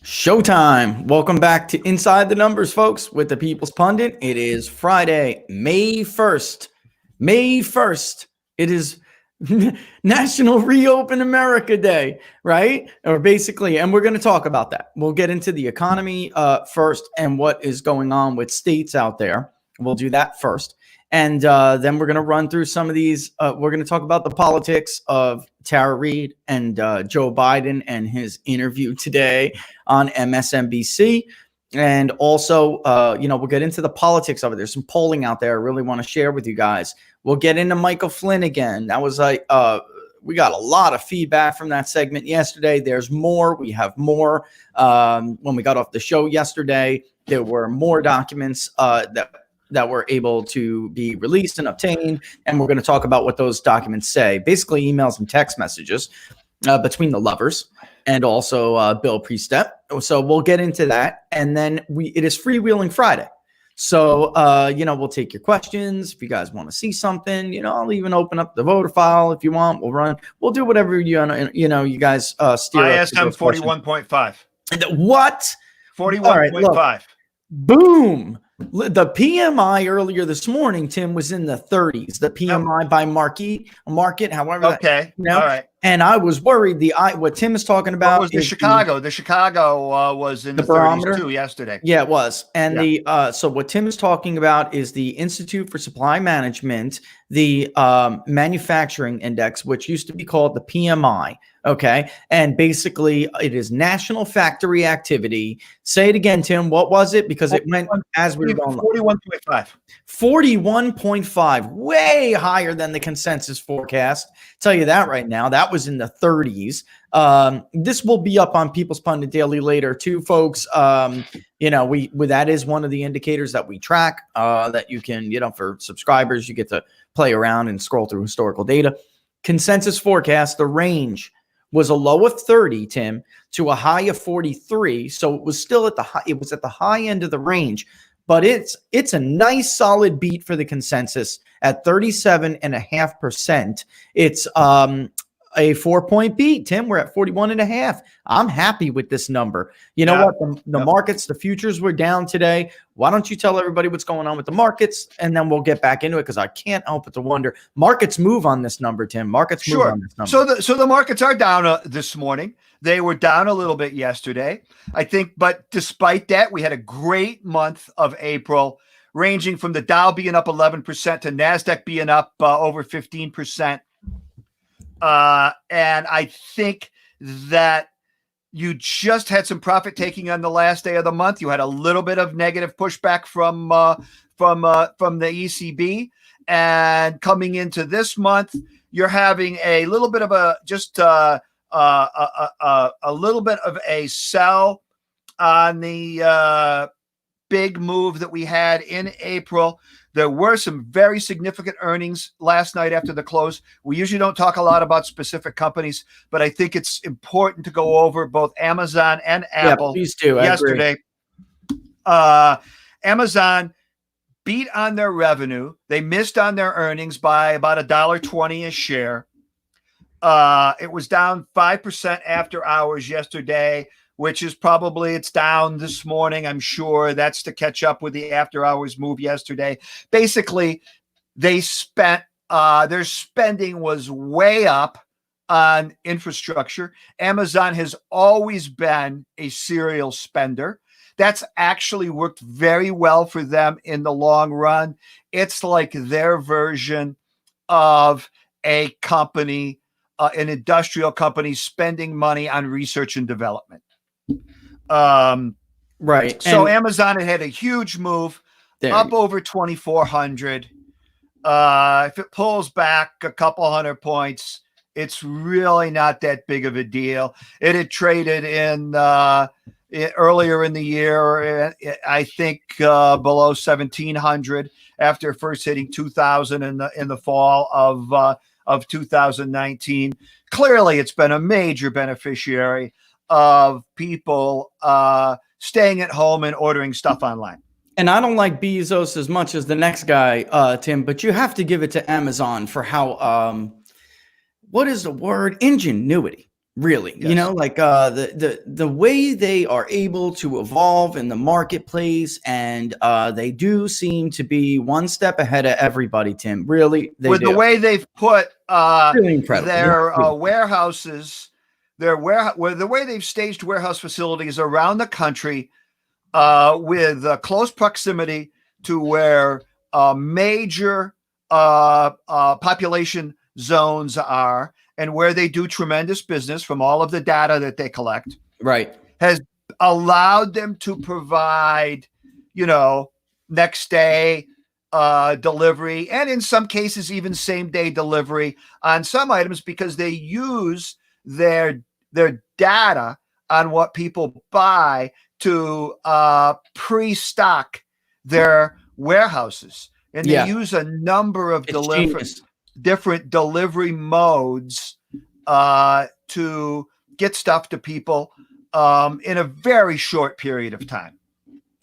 Showtime. Welcome back to Inside the Numbers, folks, with the People's Pundit. It is Friday, May 1st. May 1st. It is National Reopen America Day, right? Or basically, and we're going to talk about that. We'll get into the economy first and what is going on with states out there. We'll do that first. And then we're going to run through some of these. We're going to talk about the politics of Tara Reade and Joe Biden and his interview today on MSNBC. And also, we'll get into the politics of it. There's some polling out there I really want to share with you guys. We'll get into Michael Flynn again. That was we got a lot of feedback from that segment yesterday. There's more. We have more. When we got off the show yesterday, there were more documents that were able to be released and obtained. And we're going to talk about what those documents say. Basically, emails and text messages between the lovers and also Bill Priestep. So we'll get into that. And then it is Freewheeling Friday. So, we'll take your questions. If you guys want to see something, I'll even open up the voter file if you want. We'll do whatever you guys steer. ISM 41.5. What? 41.5. Right, boom. The PMI earlier this morning, Tim, was in the 30s. The PMI by market, however. Okay. All right. And I was worried. What Tim is talking about was Chicago. The Chicago was in the barometer 30s too yesterday. Yeah, it was. And so what Tim is talking about is the Institute for Supply Management, the manufacturing index, which used to be called the PMI. Okay. And basically it is national factory activity. Say it again, Tim. What was it? Because it went as we were going. 41.5. 41.5, way higher than the consensus forecast. Tell you that right now. That was in the 30s. This will be up on People's Pundit Daily later too, folks. That is one of the indicators that we track, that you can, for subscribers, you get to play around and scroll through historical data. Consensus forecast, the range was a low of 30, Tim, to a high of 43. So it was still at the high. It was at the high end of the range, but it's a nice solid beat for the consensus at 37.5%. It's a 4-point beat, Tim. We're at 41.5. I'm happy with this number. You know what? The markets, the futures were down today. Why don't you tell everybody what's going on with the markets, and then we'll get back into it, because I can't help but to wonder. Markets move on this number, Tim. Markets move on this number. So the markets are down this morning. They were down a little bit yesterday, I think. But despite that, we had a great month of April, ranging from the Dow being up 11% to NASDAQ being up over 15%. And I think that you just had some profit taking on the last day of the month. You had a little bit of negative pushback from the ECB, and coming into this month, you're having a little bit of a little bit of a sell on the big move that we had in April. There were some very significant earnings last night after the close. We usually don't talk a lot about specific companies, but I think it's important to go over both Amazon and Apple. Please do. Yesterday. Amazon beat on their revenue. They missed on their earnings by about $1.20 a share. It was down 5% after hours yesterday, which is probably, it's down this morning. I'm sure that's to catch up with the after hours move yesterday. Basically, they spent, their spending was way up on infrastructure. Amazon has always been a serial spender. That's actually worked very well for them in the long run. It's like their version of a company, an industrial company spending money on research and development. Right. So Amazon had a huge move up over 2,400. If it pulls back a couple hundred points, it's really not that big of a deal. It had traded in earlier in the year, I think below 1,700 after first hitting 2,000 in the fall of 2019. Clearly, it's been a major beneficiary of people staying at home and ordering stuff online. And I don't like Bezos as much as the next guy, Tim, but you have to give it to Amazon for how, what is the word? Ingenuity, Really, you know, like the way they are able to evolve in the marketplace, and they do seem to be one step ahead of everybody, Tim. Really, they With do. the way they've put Really incredible. their warehouses, the way they've staged warehouse facilities around the country, with close proximity to where major population zones are, and where they do tremendous business from all of the data that they collect, Right. has allowed them to provide, next day delivery, and in some cases even same day delivery on some items, because they use their data on what people buy to pre-stock their warehouses, and they use a number of different delivery modes to get stuff to people in a very short period of time.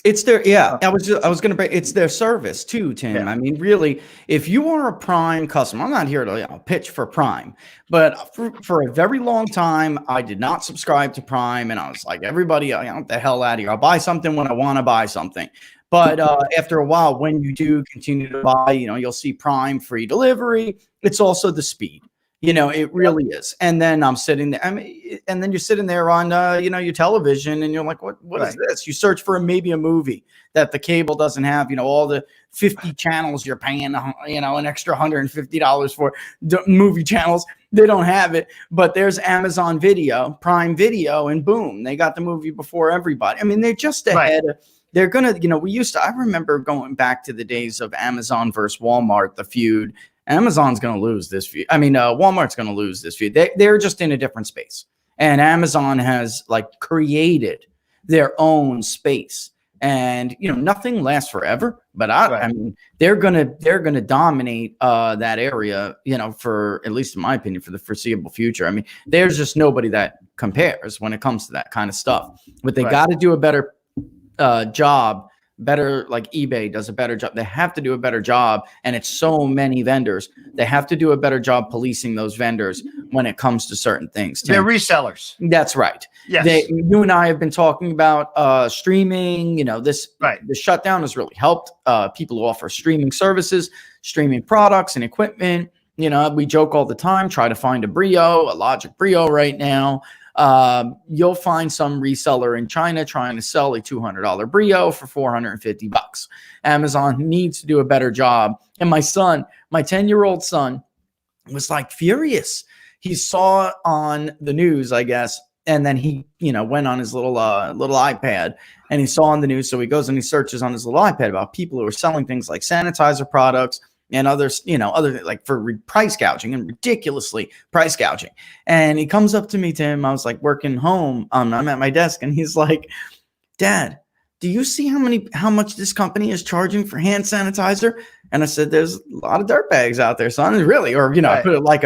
It's their, I was going to bring, it's their service too, Tim. Yeah. I mean, really, if you are a Prime customer, I'm not here to pitch for Prime, but for a very long time, I did not subscribe to Prime, and I was like, everybody, get the hell out of here. I'll buy something when I want to buy something. But after a while, when you do continue to buy, you'll see Prime free delivery. It's also the speed. It really is. And then I'm sitting there. And then you're sitting there on, your television, and you're like, what is this? You search for maybe a movie that the cable doesn't have, all the 50 channels you're paying, an extra $150 for movie channels. They don't have it, but there's Amazon Video, Prime Video, and boom, they got the movie before everybody. I mean, they're just ahead. Right. They're going to, I remember going back to the days of Amazon versus Walmart, the feud. Amazon's going to lose this feud. I mean, Walmart's going to lose this feud. They're just in a different space. And Amazon has created their own space. And, nothing lasts forever, but I mean, they're going to dominate that area, for, at least in my opinion, for the foreseeable future. I mean, there's just nobody that compares when it comes to that kind of stuff. But they got to do a better job, better, like eBay does a better job. They have to do a better job, and it's so many vendors. They have to do a better job policing those vendors when it comes to certain things. They're resellers. That's right. Yes. You and I have been talking about streaming. The shutdown has really helped people who offer streaming services, streaming products and equipment. We joke all the time, try to find a Logic Brio right now. You'll find some reseller in China trying to sell a $200 Brio for $450. Amazon needs to do a better job. And my 10-year-old son was furious. He saw on the news, I guess, and then he, went on his little iPad, and he saw on the news. So he goes and he searches on his little iPad about people who are selling things like sanitizer products and others, other for price gouging, and ridiculously price gouging. And he comes up to me, Tim. I was working home. I'm at my desk, and he's like, "Dad, do you see how much this company is charging for hand sanitizer?" And I said, "There's a lot of dirtbags out there, son. Really." Or I put it like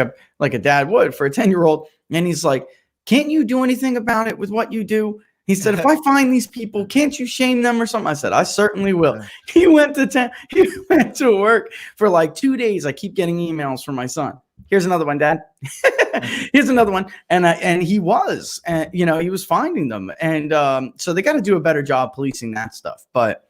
a dad would for a 10-year-old. And he's like, "Can't you do anything about it with what you do?" He said, "If I find these people, can't you shame them or something?" I said, "I certainly will." He went to work for 2 days. I keep getting emails from my son. "Here's another one, Dad." Here's another one. And he was, he was finding them. And so they got to do a better job policing that stuff. But,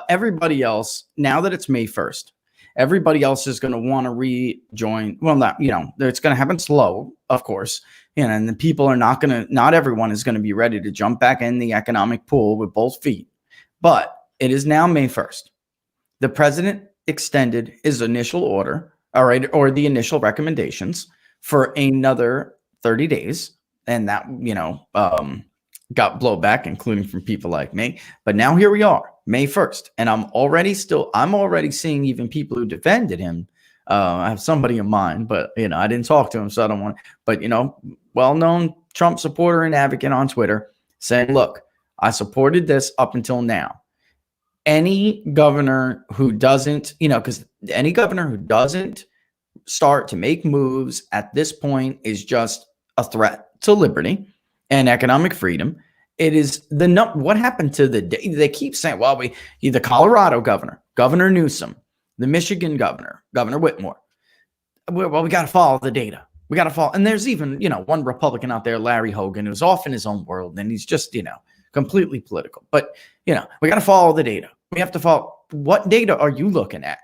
everybody else, now that it's May 1st, everybody else is going to want to rejoin. Well, not, it's going to happen slow, of course. And the people are not everyone is going to be ready to jump back in the economic pool with both feet. But it is now May 1st. The president extended his initial order, or the initial recommendations for another 30 days. And that, got blowback, including from people like me. But now here we are, May 1st. And I'm already seeing even people who defended him. I have somebody in mind, but, I didn't talk to him, so I don't want, but, well-known Trump supporter and advocate on Twitter saying, "Look, I supported this up until now. Any governor who doesn't, because any governor who doesn't start to make moves at this point is just a threat to liberty and economic freedom." It is what happened to they keep saying, well, the Colorado governor, Governor Newsom, the Michigan governor, Governor Whitmore. Well, we got to follow the data. We got to follow. And there's even, one Republican out there, Larry Hogan, who's off in his own world, and he's just, completely political. But, we got to follow the data. We have to follow. What data are you looking at?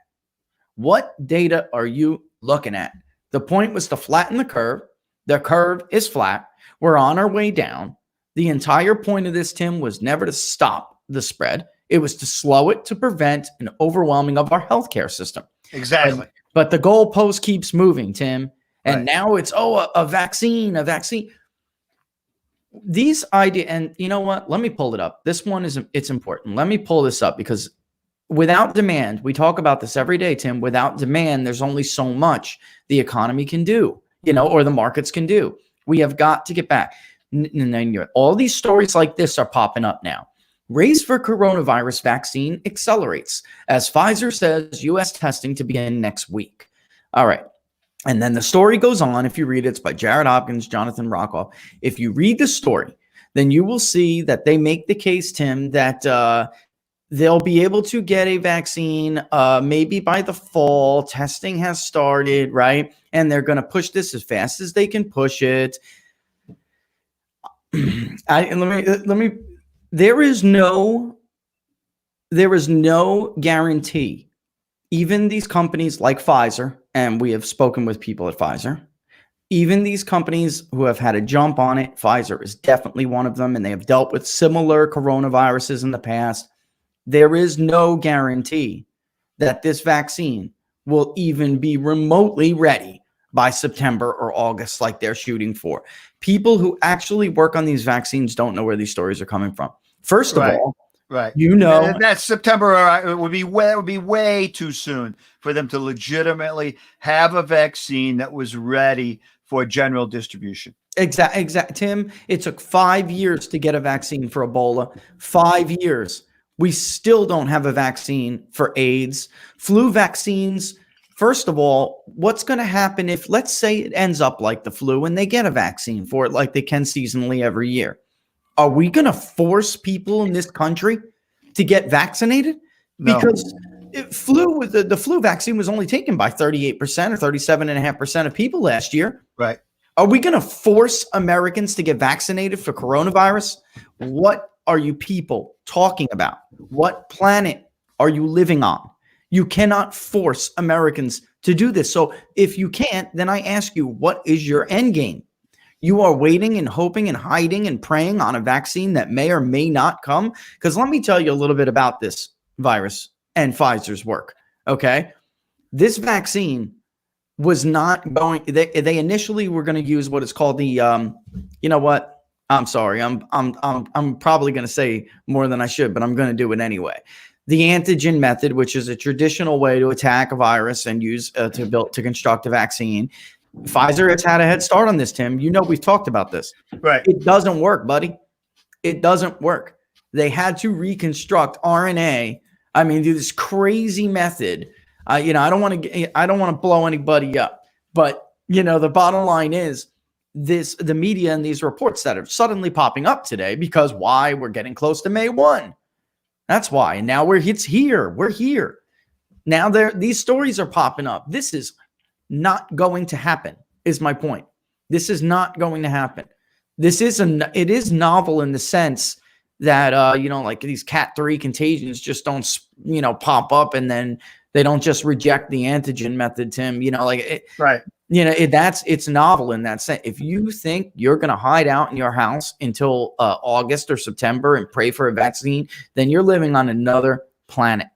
What data are you looking at? The point was to flatten the curve. The curve is flat. We're on our way down. The entire point of this, Tim, was never to stop the spread. It was to slow it, to prevent an overwhelming of our healthcare system. Exactly. But the goalpost keeps moving, Tim. And Right. now it's, a vaccine. These ideas, and you know what? Let me pull it up. This one it's important. Let me pull this up because without demand, we talk about this every day, Tim. Without demand, there's only so much the economy can do, or the markets can do. We have got to get back. All these stories like this are popping up now. Race for coronavirus vaccine accelerates as Pfizer says U.S. testing to begin next week. All right. And then the story goes on. If you read it, it's by Jared Hopkins, Jonathan Rockoff. If you read the story, then you will see that they make the case, Tim, that they'll be able to get a vaccine maybe by the fall. Testing has started, right? And they're going to push this as fast as they can push it. There is no guarantee. Even these companies like Pfizer, and we have spoken with people at Pfizer, even these companies who have had a jump on it, Pfizer is definitely one of them, and they have dealt with similar coronaviruses in the past. There is no guarantee that this vaccine will even be remotely ready by September or August like they're shooting for. People who actually work on these vaccines don't know where these stories are coming from. First of all, right. That's September. It would be way too soon for them to legitimately have a vaccine that was ready for general distribution. Exact. Tim, it took 5 years to get a vaccine for Ebola. 5 years. We still don't have a vaccine for AIDS. Flu vaccines. First of all, what's going to happen if, let's say, it ends up like the flu and they get a vaccine for it like they can seasonally every year? Are we going to force people in this country to get vaccinated? No. Because the flu vaccine was only taken by 38% or 37.5% of people last year. Right. Are we going to force Americans to get vaccinated for coronavirus? What are you people talking about? What planet are you living on? You cannot force Americans to do this. So if you can't, then I ask you, what is your end game? You are waiting and hoping and hiding and praying on a vaccine that may or may not come. Because let me tell you a little bit about this virus and Pfizer's work. Okay. This vaccine was not going, they initially were going to use what is called the, you know what? I'm sorry. I'm probably going to say more than I should, but I'm going to do it anyway. The antigen method, which is a traditional way to attack a virus and use to construct a vaccine. Pfizer has had a head start on this, Tim. We've talked about this. Right. It doesn't work, buddy. It doesn't work. They had to reconstruct RNA. I mean, do this crazy method. I don't want to blow anybody up, but the bottom line is the media and these reports that are suddenly popping up today because why? We're getting close to May 1. That's why. And now it's here. We're here. Now these stories are popping up. This is not going to happen, is my point. This is not going to happen. It is novel in the sense that, like these Cat 3 contagions just don't, pop up and then they don't just reject the antigen method, Tim, right. It's novel in that sense. If you think you're going to hide out in your house until August or September and pray for a vaccine, then you're living on another planet.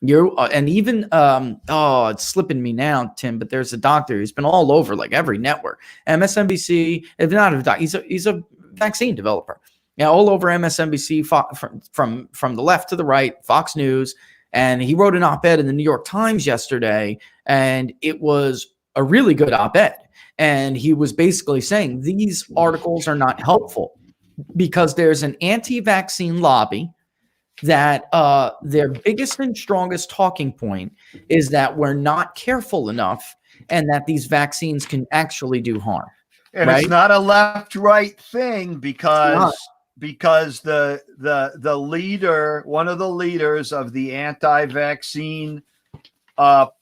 And even it's slipping me now, Tim, but there's a doctor who's been all over like every network, MSNBC. If not a doctor, he's a vaccine developer. All over MSNBC, from the left to the right, Fox News, and he wrote an op-ed in the New York Times yesterday, and it was a really good op-ed. And he was basically saying these articles are not helpful because there's an anti-vaccine lobby that their biggest and strongest talking point is that we're not careful enough and that these vaccines can actually do harm. And right? It's not a left-right thing because the leader, one of the leaders of the anti-vaccine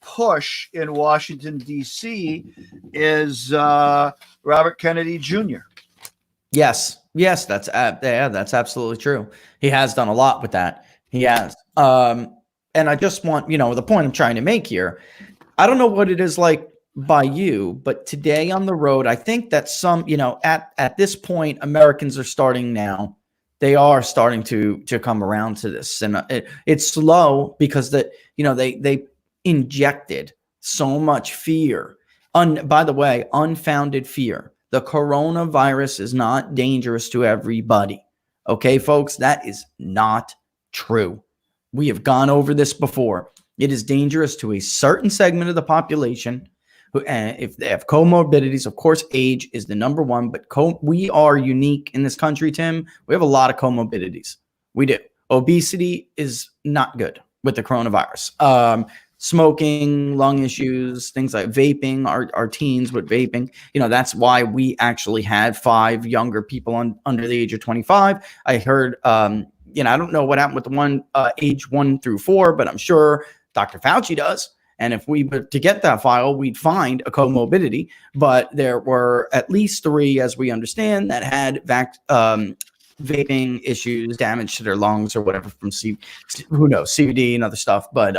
push in Washington, D.C. is Robert Kennedy Jr. Yes, that's that's absolutely true. He has done a lot with that. He has. And I just want, the point I'm trying to make here. I don't know what it is like by you, but today on the road, I think that some, at this point, Americans are starting now. They are starting to come around to this, and it's slow because they injected so much fear. By the way, unfounded fear. The coronavirus is not dangerous to everybody. Okay, folks, that is not true. We have gone over this before. It is dangerous to a certain segment of the population who, if they have comorbidities. Of course, age is the number one, but we are unique in this country, Tim. We have a lot of comorbidities. We do. Obesity is not good with the coronavirus. Smoking, lung issues, things like vaping, our teens with vaping. That's why we actually had 5 younger people under the age of 25. I heard, I don't know what happened with the one age 1 through 4, but I'm sure Dr. Fauci does. And if we were to get that file, we'd find a comorbidity. But there were at least 3, as we understand, that had vaping issues, damage to their lungs or whatever from who knows, CBD and other stuff. But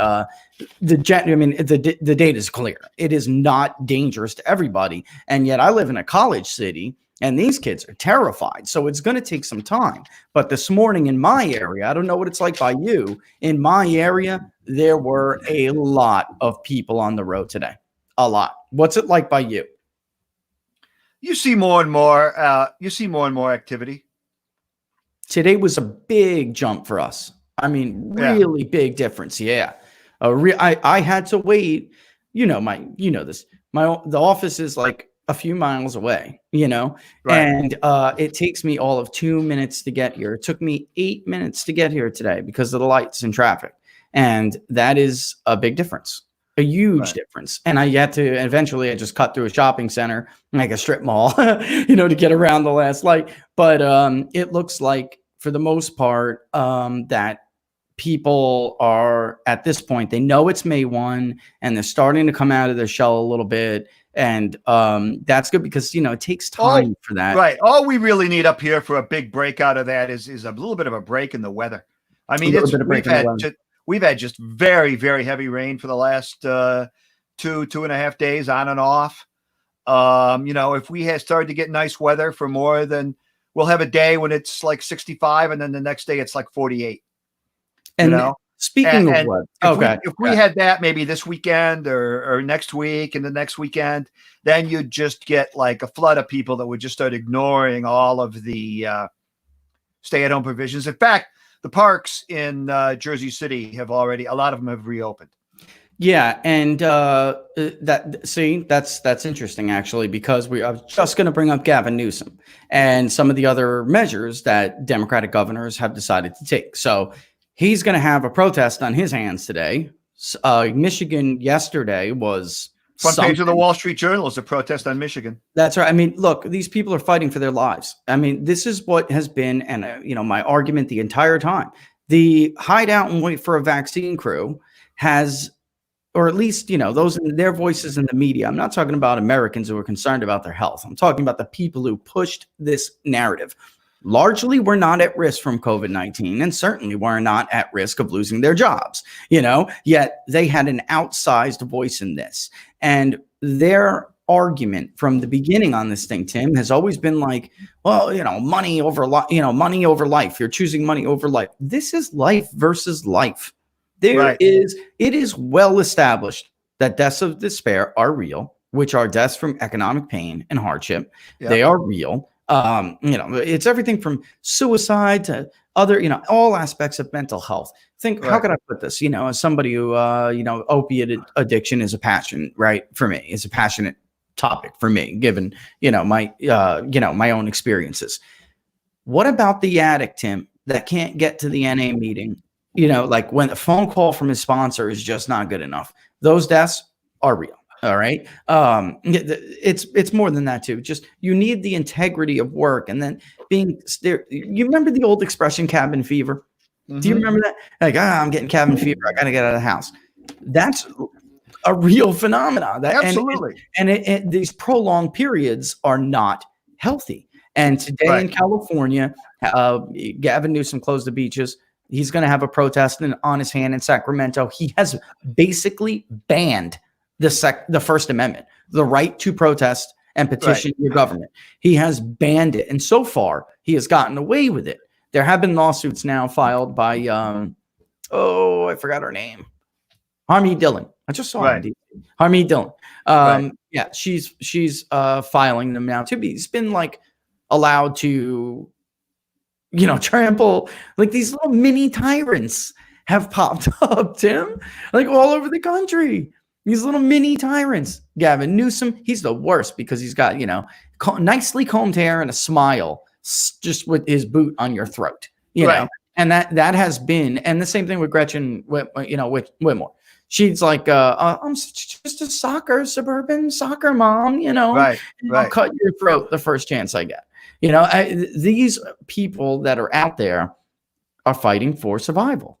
the data is clear. It is not dangerous to everybody. And yet I live in a college city, and these kids are terrified. So it's going to take some time. But this morning in my area, I don't know what it's like by you. In my area, there were a lot of people on the road today. A lot. What's it like by you? You see more and more. Activity. Today was a big jump for us. I mean, really big difference. Yeah. I had to wait. The office is like a few miles away, right. And it takes me all of 2 minutes to get here. It took me 8 minutes to get here today because of the lights and traffic. And that is a big difference, a huge difference. And I just cut through a shopping center, like a strip mall, to get around the last light. But it looks like for the most part that people are at this point, they know it's May 1 and they're starting to come out of their shell a little bit. And that's good because, it takes time for that. Right. All we really need up here for a big break out of that is a little bit of a break in the weather. I mean, we've had just very, very heavy rain for the last 2.5 days on and off. If we had started to get nice weather for more than, we'll have a day when it's like 65 and then the next day it's like 48. And speaking of what, if we had that maybe this weekend or next week and the next weekend, then you'd just get like a flood of people that would just start ignoring all of the stay-at-home provisions. In fact, the parks in Jersey City a lot of them have reopened. Yeah, and that's interesting actually, because I was just going to bring up Gavin Newsom and some of the other measures that Democratic governors have decided to take. So he's going to have a protest on his hands today. Michigan yesterday was front page of the Wall Street Journal is a protest on Michigan. That's right. I mean, look, these people are fighting for their lives. I mean, this is what has been, and my argument the entire time. The hideout and wait for a vaccine crew has, or at least, those their voices in the media. I'm not talking about Americans who are concerned about their health. I'm talking about the people who pushed this narrative. Largely, we're not at risk from COVID-19, and certainly we're not at risk of losing their jobs, yet they had an outsized voice in this. And their argument from the beginning on this thing, Tim, has always been like, well, money over money over life. You're choosing money over life. This is life versus life. It is well established that deaths of despair are real, which are deaths from economic pain and hardship. Yep. They are real. It's everything from suicide to other, all aspects of mental health. How could I put this? As somebody who, opiate addiction is a passion, right? For me, it's a passionate topic for me, given, my own experiences. What about the addict, Tim, that can't get to the NA meeting? Like when a phone call from his sponsor is just not good enough. Those deaths are real. All right. It's more than that too. Just, you need the integrity of work, and then being there. You remember the old expression cabin fever? Mm-hmm. Do you remember that? Like, I'm getting cabin fever. I got to get out of the house. a real phenomenon. Absolutely. These prolonged periods are not healthy. And today in California, Gavin Newsom closed the beaches. He's going to have a protest on his hand in Sacramento. He has basically banned the First Amendment, the right to protest and petition your government. He has banned it. And so far, he has gotten away with it. There have been lawsuits now filed by, I forgot her name. Harmeet Dillon. I just saw her. Harmeet Dillon. Yeah, she's filing them now too. He's been like allowed to, trample, like these little mini tyrants have popped up, Tim, like all over the country. These little mini tyrants. Gavin Newsom, he's the worst because he's got, nicely combed hair and a smile, just with his boot on your throat, you know. And that has been, and the same thing with Gretchen, with Whitmore. She's like, I'm just a suburban soccer mom, I'll cut your throat the first chance I get. These people that are out there are fighting for survival.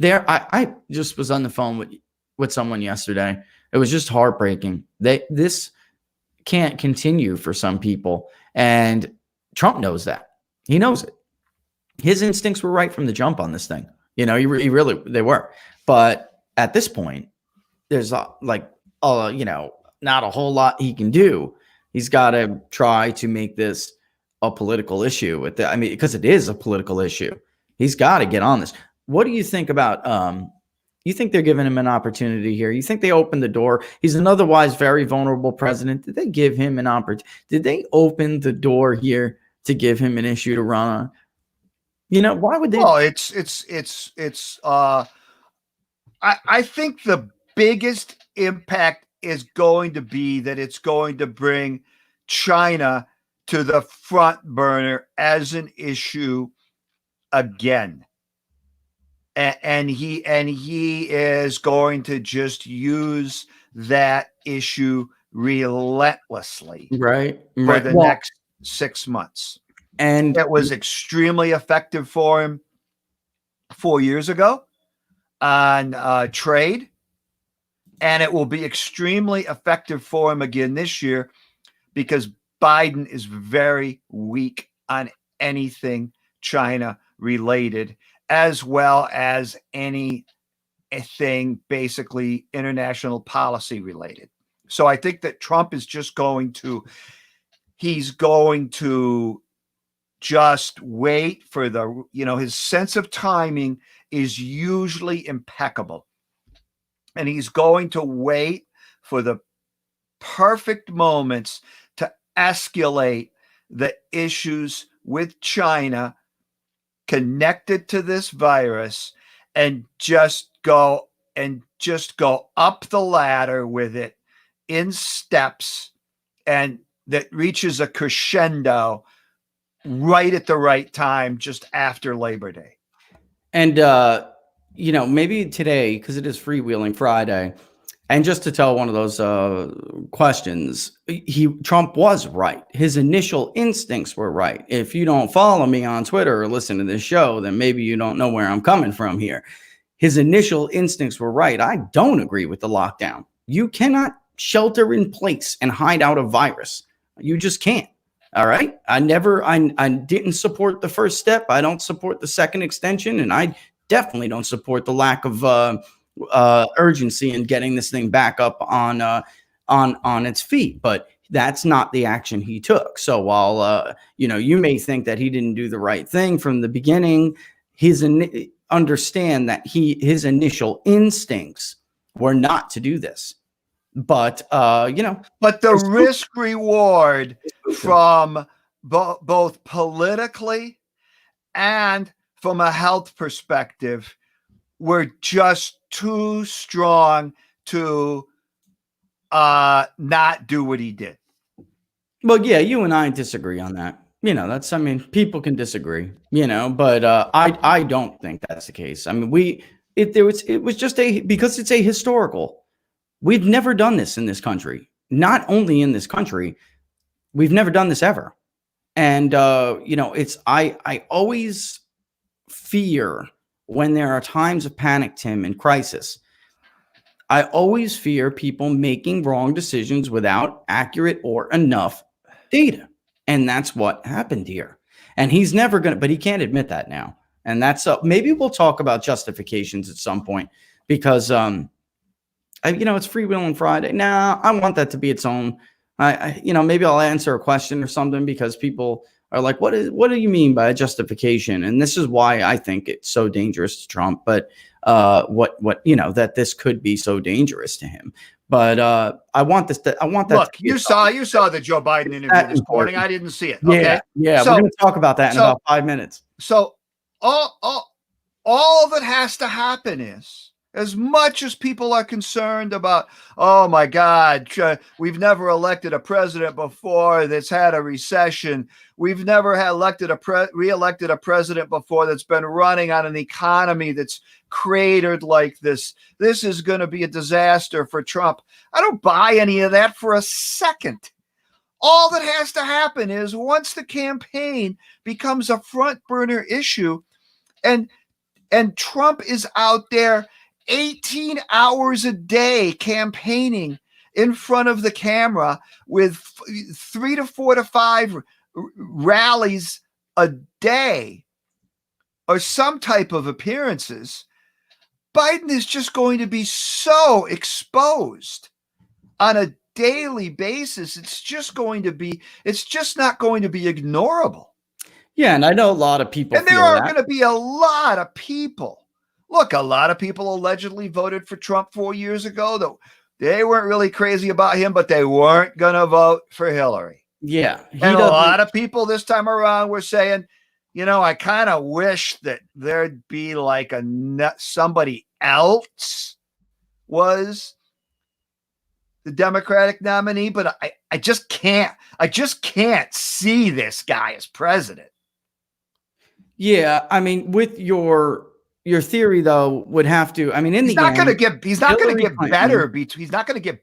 I just was on the phone with someone yesterday. It was just heartbreaking. This can't continue for some people. And Trump knows that. He knows it. His instincts were right from the jump on this thing. They were. But at this point, there's not a whole lot he can do. He's got to try to make this a political issue because it is a political issue. He's got to get on this. What do you think about, you think they're giving him an opportunity here? You think they opened the door? He's an otherwise very vulnerable president. Did they give him an opportunity? Did they open the door here to give him an issue to run on? Why would they? Well, I think the biggest impact is going to be that it's going to bring China to the front burner as an issue again. And he is going to just use that issue relentlessly for the next 6 months. And it was extremely effective for him 4 years ago on trade. And it will be extremely effective for him again this year because Biden is very weak on anything China related, as well as anything basically international policy related. So I think that Trump is just he's going to just wait for his sense of timing is usually impeccable. And he's going to wait for the perfect moments to escalate the issues with China connected to this virus and just go up the ladder with it in steps, and that reaches a crescendo right at the right time, just after Labor Day. And, maybe today, because it is Freewheeling Friday, and just to tell one of those questions, Trump was right. His initial instincts were right. If you don't follow me on Twitter or listen to this show, then maybe you don't know where I'm coming from here. His initial instincts were right. I don't agree with the lockdown. You cannot shelter in place and hide out a virus. You just can't. All right. I didn't support the first step. I don't support the second extension. And I definitely don't support the lack of urgency in getting this thing back up on its feet. But that's not the action he took. So while, you may think that he didn't do the right thing from the beginning, understand that his initial instincts were not to do this. But, but the risk reward from both politically and from a health perspective were just too strong to not do what he did. Well, yeah, you and I disagree on that. People can disagree, but I don't think that's the case. I mean, it was just because it's a historical. We've never done this in this country. Not only in this country, we've never done this ever. And I always fear when there are times of panic, Tim, and crisis. I always fear people making wrong decisions without accurate or enough data. And that's what happened here. And he's never going to, but he can't admit that now. And that's maybe we'll talk about justifications at some point because, it's Free Will on Friday. Nah, I want that to be its own. Maybe I'll answer a question or something because people are like, what do you mean by a justification? And this is why I think it's so dangerous to Trump. But that this could be so dangerous to him. But I want that. Look, you saw the Joe Biden interview this morning. I didn't see it. Okay, yeah. So, we're going to talk about that in about 5 minutes. So all that has to happen is, as much as people are concerned about, oh my God, we've never elected a president before that's had a recession. We've never reelected a president before that's been running on an economy that's cratered like this. This is going to be a disaster for Trump. I don't buy any of that for a second. All that has to happen is once the campaign becomes a front burner issue and Trump is out there 18 hours a day campaigning in front of the camera with 3 to 4 to 5 rallies a day or some type of appearances, Biden is just going to be so exposed on a daily basis. It's just not going to be ignorable. Yeah, and I know a lot of people. And there are going to be a lot of people. Look, a lot of people allegedly voted for Trump 4 years ago, though they weren't really crazy about him, but they weren't going to vote for Hillary. Yeah. And a lot of people this time around were saying, I kind of wish that there'd be like somebody else was the Democratic nominee, but I just can't see this guy as president. Yeah, I mean, with your theory though would have to. I mean, he's not going to get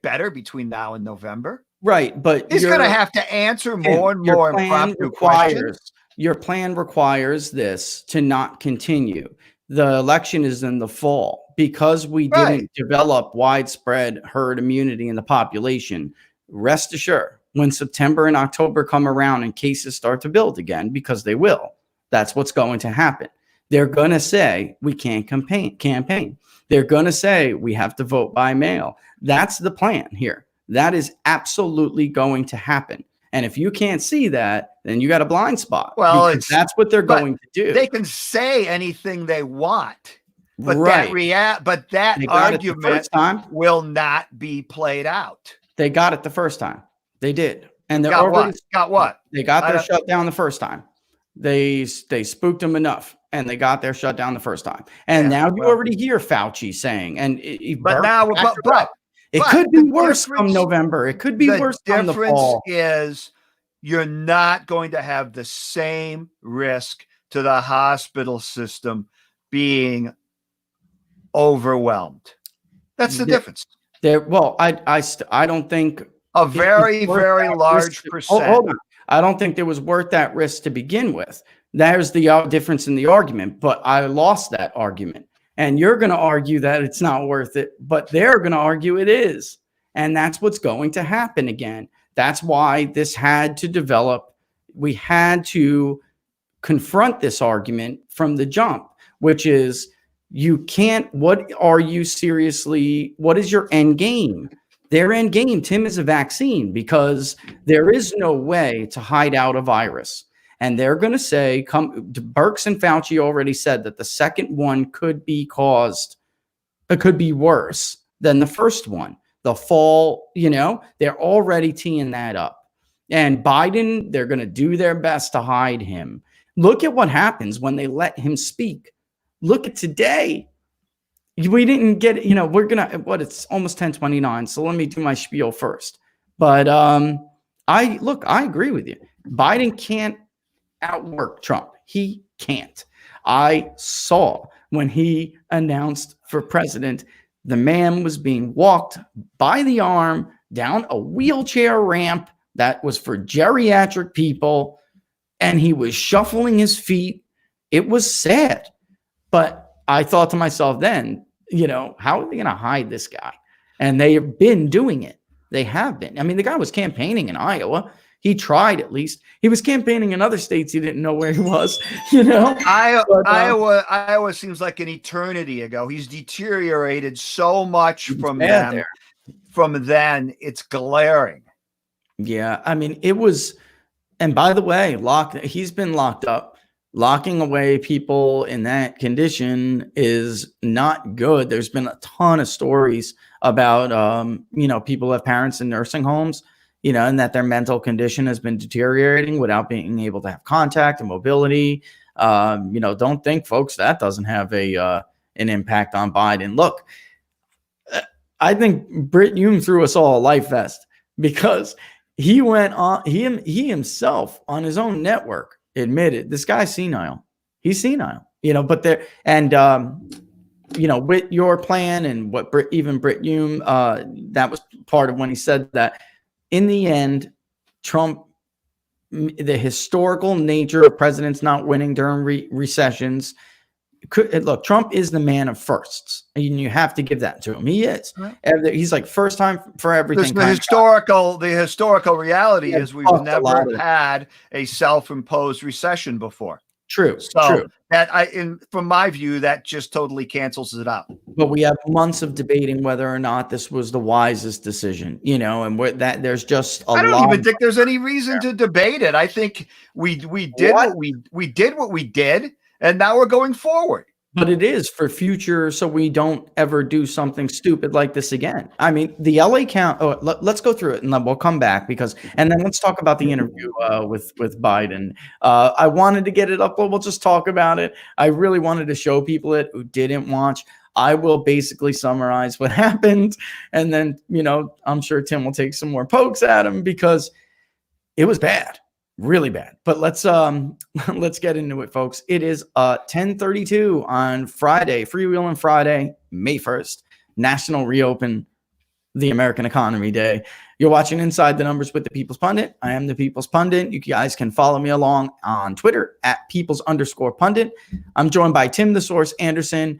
better between now and November, right? But he's going to have to answer more and more impromptu questions. Your plan requires this to not continue. The election is in the fall because we didn't develop widespread herd immunity in the population. Rest assured, when September and October come around and cases start to build again, because they will, that's what's going to happen. They're going to say we can't campaign. They're going to say we have to vote by mail. That's the plan here. That is absolutely going to happen. And if you can't see that, then you got a blind spot. Well, that's what they're going to do. They can say anything they want, but that argument will not be played out. They got it the first time. They did. And they got what? They got their shutdown the first time. They spooked them enough, and they got their shutdown the first time. And now you already hear Fauci saying, it could be worse come November. It could be worse come the fall. The difference is you're not going to have the same risk to the hospital system being overwhelmed. That's the difference. I don't think a very, very large percent. Hold on. I don't think it was worth that risk to begin with. There's the difference in the argument, but I lost that argument. And you're going to argue that it's not worth it, but they're going to argue it is. And that's what's going to happen again. That's why this had to develop. We had to confront this argument from the jump, which is what is your end game? Their end game, Tim, is a vaccine, because there is no way to hide out a virus. And they're going to say, Birx and Fauci already said that the second one could be worse than the first one. The fall, they're already teeing that up. And Biden, they're going to do their best to hide him. Look at what happens when they let him speak. Look at today. We didn't get, it's almost 10:29. So let me do my spiel first. But I agree with you. Biden can't outwork Trump. He can't. I saw when he announced for president, the man was being walked by the arm down a wheelchair ramp that was for geriatric people, and he was shuffling his feet. It was sad. But I thought to myself then, how are they going to hide this guy? And they have been doing it. They have been. I mean, the guy was campaigning in Iowa. He tried, at least. He was campaigning in other states. He didn't know where he was, you know. But, Iowa seems like an eternity ago. He's deteriorated so much from them. There. From then, it's glaring. Yeah, I mean, it was. And by the way, he's been locked up. Locking away people in that condition is not good. There's been a ton of stories about, people who have parents in nursing homes, and that their mental condition has been deteriorating without being able to have contact and mobility. Don't think, folks, that doesn't have an impact on Biden. Look, I think Brit Hume threw us all a life vest because he went on, he himself on his own network admitted this guy's senile. He's senile, but with your plan and what Brit Hume, that was part of when he said that in the end, Trump, the historical nature of presidents not winning during recessions, look, Trump is the man of firsts, and you have to give that to him. He is. Right. He's like first time for everything. The historical reality is we've never had a self-imposed recession before. True. So true. From my view, that just totally cancels it out. But we have months of debating whether or not this was the wisest decision, and there's just I don't even think there's any reason to debate it. I think we did what we did. And now we're going forward. But it is for future, so we don't ever do something stupid like this again. I mean, the LA count. Oh, let's go through it, and then we'll come back and then let's talk about the interview with Biden. I wanted to get it up, but we'll just talk about it. I really wanted to show people it who didn't watch. I will basically summarize what happened, and then I'm sure Tim will take some more pokes at him because it was bad. Really bad. But let's get into it, folks. It is 10:32 on Friday, Freewheeling Friday, May 1st, National Reopen the American Economy Day. You're watching Inside the Numbers with the People's Pundit. I am the People's Pundit. You guys can follow me along on Twitter at Peoples_Pundit. I'm joined by Tim the Source Anderson.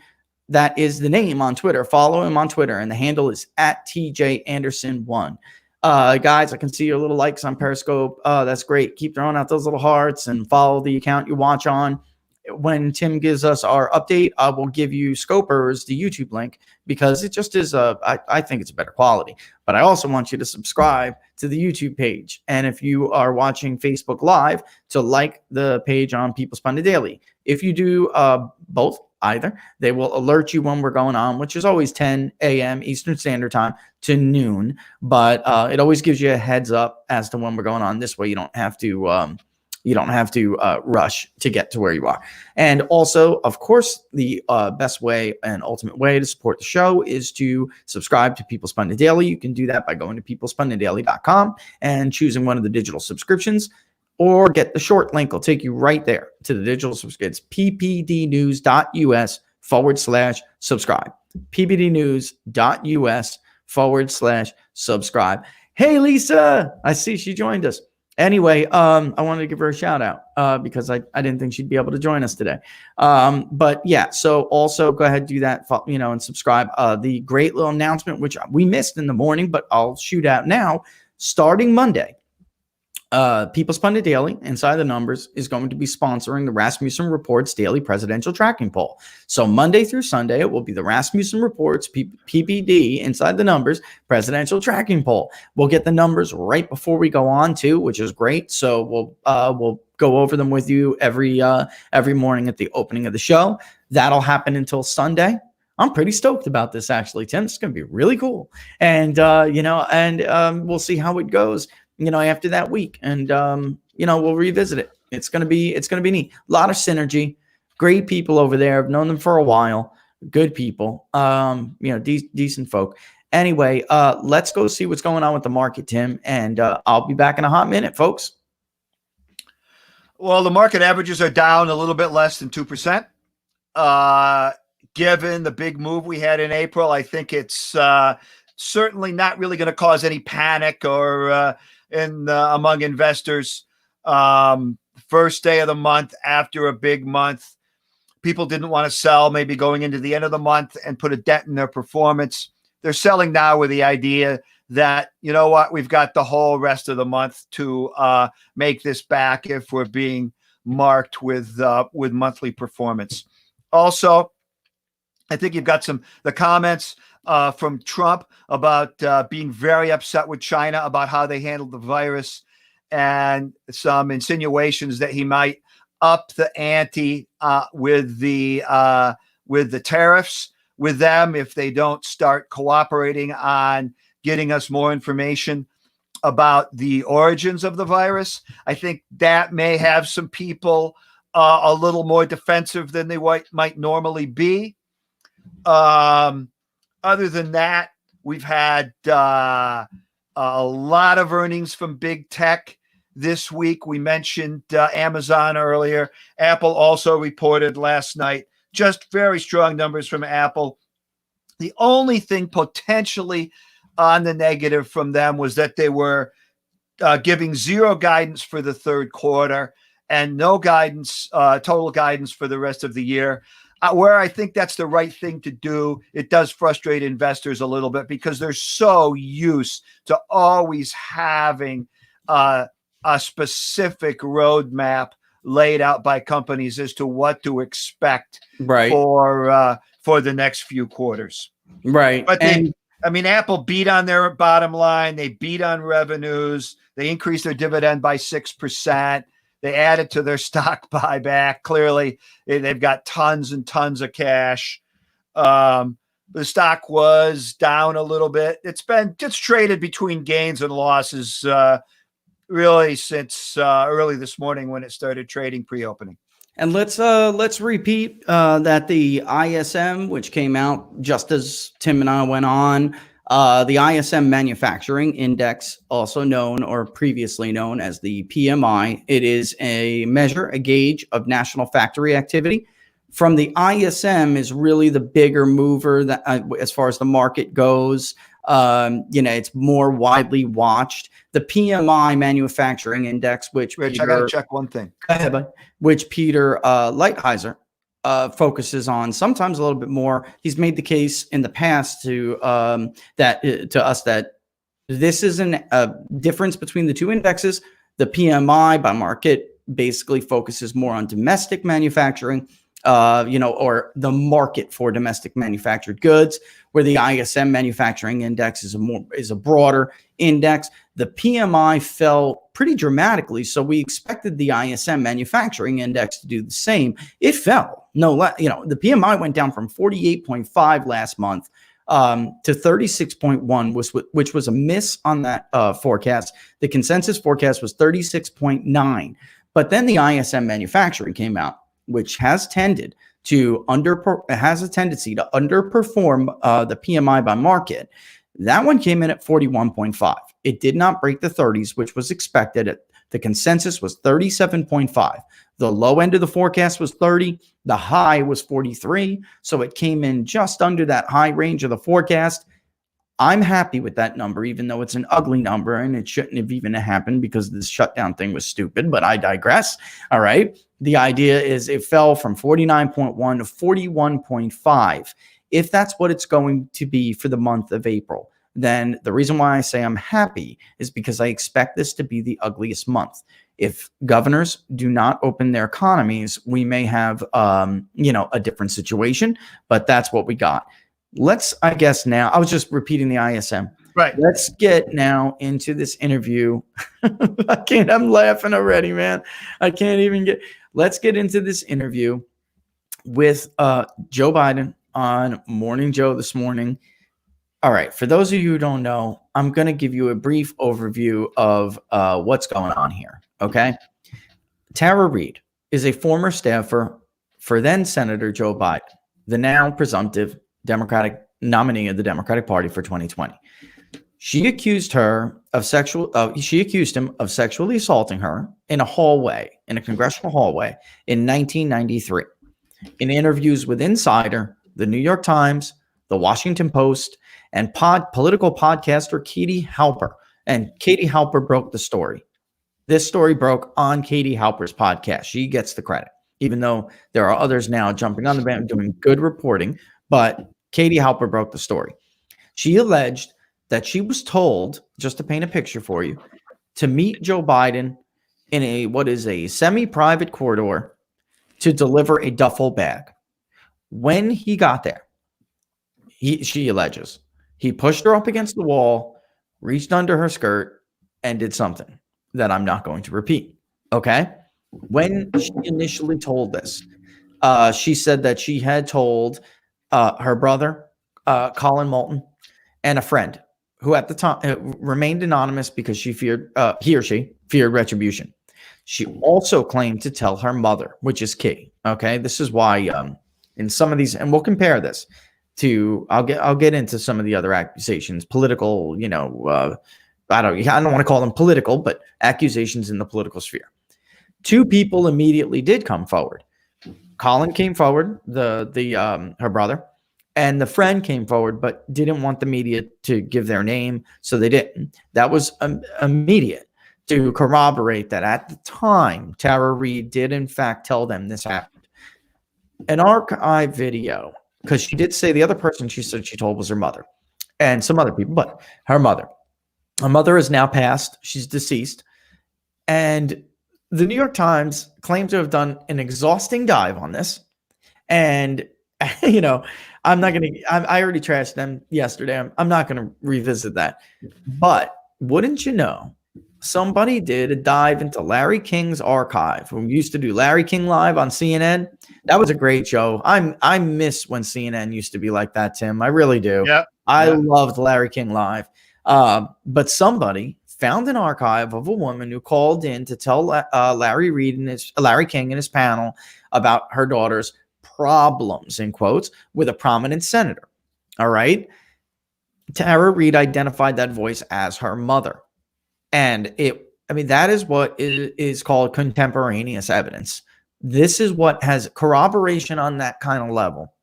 That is the name on Twitter. Follow him on Twitter, and the handle is at TJAnderson1. Guys, I can see your little likes on Periscope. That's great. Keep throwing out those little hearts and follow the account you watch on. When Tim gives us our update, I will give you Scopers, the YouTube link, because it just is I think it's a better quality. But I also want you to subscribe to the YouTube page. And if you are watching Facebook Live, to like the page on People's Pundit Daily. If you do either, they will alert you when we're going on, which is always 10 a.m. Eastern Standard Time to noon. But it always gives you a heads up as to when we're going on. This way, you don't have to rush to get to where you are. And also, of course, the best way and ultimate way to support the show is to subscribe to People's Pundit Daily. You can do that by going to peoplespunditdaily.com and choosing one of the digital subscriptions. Or get the short link. It'll take you right there to the digital subscription. It's ppdnews.us/subscribe. ppdnews.us/subscribe. Hey, Lisa. I see she joined us. Anyway, I wanted to give her a shout out because I didn't think she'd be able to join us today. But yeah, so also go ahead, do that, and subscribe. The great little announcement, which we missed in the morning, but I'll shoot out now, starting Monday. People's Pundit Daily, Inside the Numbers, is going to be sponsoring the Rasmussen Reports Daily Presidential Tracking Poll. So Monday through Sunday, it will be the Rasmussen Reports PPD Inside the Numbers Presidential Tracking Poll. We'll get the numbers right before we go on too, which is great. So we'll go over them with you every morning at the opening of the show. That'll happen until Sunday. I'm pretty stoked about this, actually, Tim. It's going to be really cool, and we'll see how it goes. After that week, and we'll revisit it. It's gonna be neat. A lot of synergy, great people over there. I've known them for a while. Good people, decent folk. Anyway, let's go see what's going on with the market, Tim, and I'll be back in a hot minute, folks. Well, the market averages are down a little bit less than 2%. Given the big move we had in April, I think it's certainly not really going to cause any panic or among investors. First day of the month after a big month, people didn't want to sell, maybe going into the end of the month and put a dent in their performance. they're selling now with the idea that, you know what, we've got the whole rest of the month to make this back if we're being marked with monthly performance. Also, I think you've got the comments from Trump about being very upset with China about how they handled the virus, and some insinuations that he might up the ante with the tariffs with them if they don't start cooperating on getting us more information about the origins of the virus. I think that may have some people a little more defensive than they might normally be. Other than that, we've had a lot of earnings from big tech this week. We mentioned Amazon earlier. Apple also reported last night. Just very strong numbers from Apple. The only thing potentially on the negative from them was that they were giving zero guidance for the third quarter and no guidance, total guidance for the rest of the year. Where I think that's the right thing to do, it does frustrate investors a little bit because they're so used to always having a specific roadmap laid out by companies as to what to expect for the next few quarters. Right. But Apple beat on their bottom line. They beat on revenues. They increased their dividend by 6%. They added to their stock buyback. Clearly, they've got tons and tons of cash. The stock was down a little bit. It's been just traded between gains and losses really since early this morning when it started trading pre-opening. And let's repeat that the ISM, which came out just as Tim and I went on, the ISM Manufacturing Index, also known or previously known as the PMI, it is a measure, a gauge of national factory activity. From the ISM is really the bigger mover that as far as the market goes. It's more widely watched. The PMI Manufacturing Index, which Rich, I got to check one thing. Go ahead, bud. Which Peter Lighthizer focuses on sometimes a little bit more. He's made the case in the past to us that this isn't a difference between the two indexes. The PMI by market basically focuses more on domestic manufacturing, or the market for domestic manufactured goods, where the ISM Manufacturing Index is a broader index. The PMI fell pretty dramatically, so we expected the ISM Manufacturing Index to do the same. It fell. The PMI went down from 48.5 last month to 36.1, which was a miss on that forecast. The consensus forecast was 36.9, but then the ISM Manufacturing came out, which has a tendency to underperform the PMI by market. That one came in at 41.5. It did not break the 30s, which was expected. The consensus was 37.5. The low end of the forecast was 30. The high was 43. So it came in just under that high range of the forecast. I'm happy with that number, even though it's an ugly number and it shouldn't have even happened because this shutdown thing was stupid, but I digress. All right. The idea is it fell from 49.1 to 41.5. If that's what it's going to be for the month of April, then the reason why I say I'm happy is because I expect this to be the ugliest month. If governors do not open their economies, we may have, a different situation, but that's what we got. I was just repeating the ISM. Right. Let's get now into this interview. I'm laughing already, man. Let's get into this interview with Joe Biden on Morning Joe this morning. All right. For those of you who don't know, I'm going to give you a brief overview of what's going on here. Okay. Tara Reade is a former staffer for then Senator Joe Biden, the now presumptive Democratic nominee of the Democratic Party for 2020. She accused him of sexually assaulting her in a congressional hallway in 1993. In interviews with Insider, the New York Times, the Washington Post, and political podcaster Katie Halper. And Katie Halper broke the story. This story broke on Katie Halper's podcast. She gets the credit, even though there are others now jumping on the band doing good reporting. But Katie Halper broke the story. She alleged that she was told, just to paint a picture for you, to meet Joe Biden in what is a semi-private corridor to deliver a duffel bag. When he got there, she alleges, he pushed her up against the wall, reached under her skirt, and did something that I'm not going to repeat. Okay? When she initially told this, she said that she had told her brother, Colin Moulton, and a friend who at the time remained anonymous because he or she feared retribution. She also claimed to tell her mother, which is key. Okay, this is why in some of these, and we'll compare this to, I'll get into some of the other accusations, political, I don't want to call them political, but accusations in the political sphere. Two people immediately did come forward. Colin came forward, her brother, and the friend came forward, but didn't want the media to give their name, so they didn't. That was immediate to corroborate that at the time, Tara Reade did in fact tell them this happened. An archive video, because she did say the other person she said she told was her mother and some other people, but her mother. Her mother is now passed. She's deceased. And the New York Times claims to have done an exhausting dive on this. And, I'm not going to, I already trashed them yesterday. I'm not going to revisit that. But wouldn't you know, somebody did a dive into Larry King's archive. We used to do Larry King Live on CNN. That was a great show. I miss when CNN used to be like that, Tim. I really do. Yeah. I loved Larry King Live. But somebody found an archive of a woman who called in to tell Larry King and his panel about her daughter's problems, in quotes, with a prominent senator. All right. Tara Reade identified that voice as her mother. And that is what is called contemporaneous evidence. This is what has corroboration on that kind of level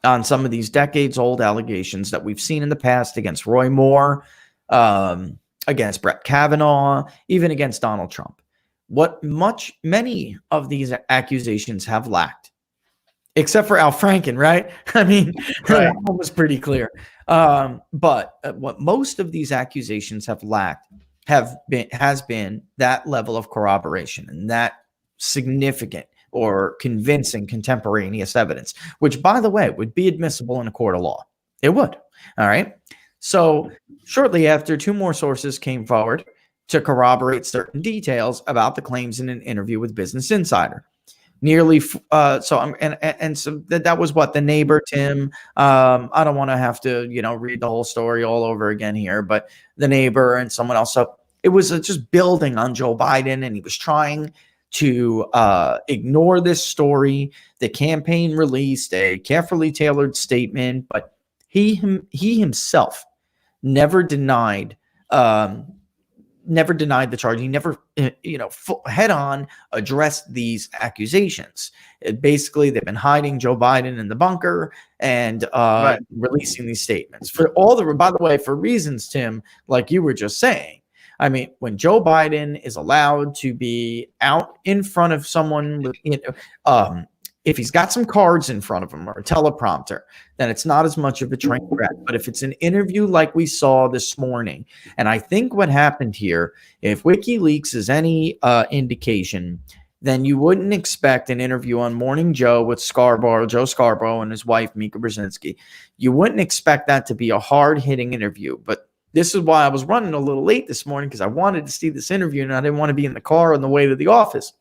on some of these decades-old allegations that we've seen in the past against Roy Moore, against Brett Kavanaugh, even against Donald Trump. What many of these accusations have lacked, except for Al Franken, right? Right. That was pretty clear. But what most of these accusations have lacked has been that level of corroboration and that significant or convincing contemporaneous evidence, which, by the way, would be admissible in a court of law. It would. All right. So shortly after, two more sources came forward to corroborate certain details about the claims in an interview with Business Insider. So that was what the neighbor, Tim. I don't want to have to, read the whole story all over again here, but the neighbor and someone else. So it was just building on Joe Biden, and he was trying to ignore this story. The campaign released a carefully tailored statement, but he himself never denied the charge. He never, head on addressed these accusations. Basically, they've been hiding Joe Biden in the bunker and releasing these statements by the way, for reasons, Tim, like you were just saying. When Joe Biden is allowed to be out in front of someone with, if he's got some cards in front of him or a teleprompter, then it's not as much of a train wreck. But if it's an interview like we saw this morning, and I think what happened here, if WikiLeaks is any indication, then you wouldn't expect an interview on Morning Joe with Joe Scarborough and his wife, Mika Brzezinski. You wouldn't expect that to be a hard-hitting interview. But this is why I was running a little late this morning, because I wanted to see this interview and I didn't want to be in the car on the way to the office.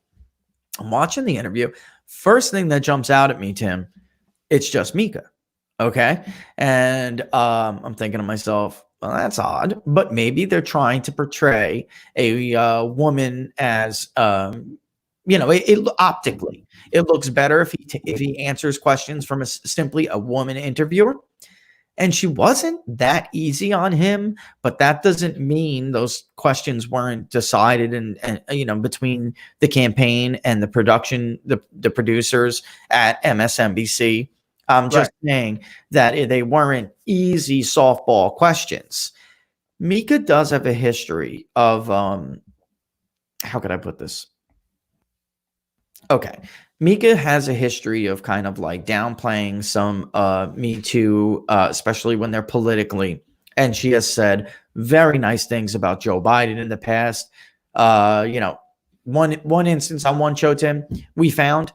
I'm watching the interview. First thing that jumps out at me, Tim, it's just Mika. Okay. And I'm thinking to myself, well, that's odd, but maybe they're trying to portray a woman as, optically, it looks better if he answers questions from simply a woman interviewer. And she wasn't that easy on him, but that doesn't mean those questions weren't decided and between the campaign and the production, the producers at MSNBC. I'm just saying that they weren't easy softball questions. Mika does have a history of, how could I put this? Okay. Mika has a history of kind of like downplaying some Me Too, especially when they're politically. And she has said very nice things about Joe Biden in the past. You know, one instance on one show, Tim, we found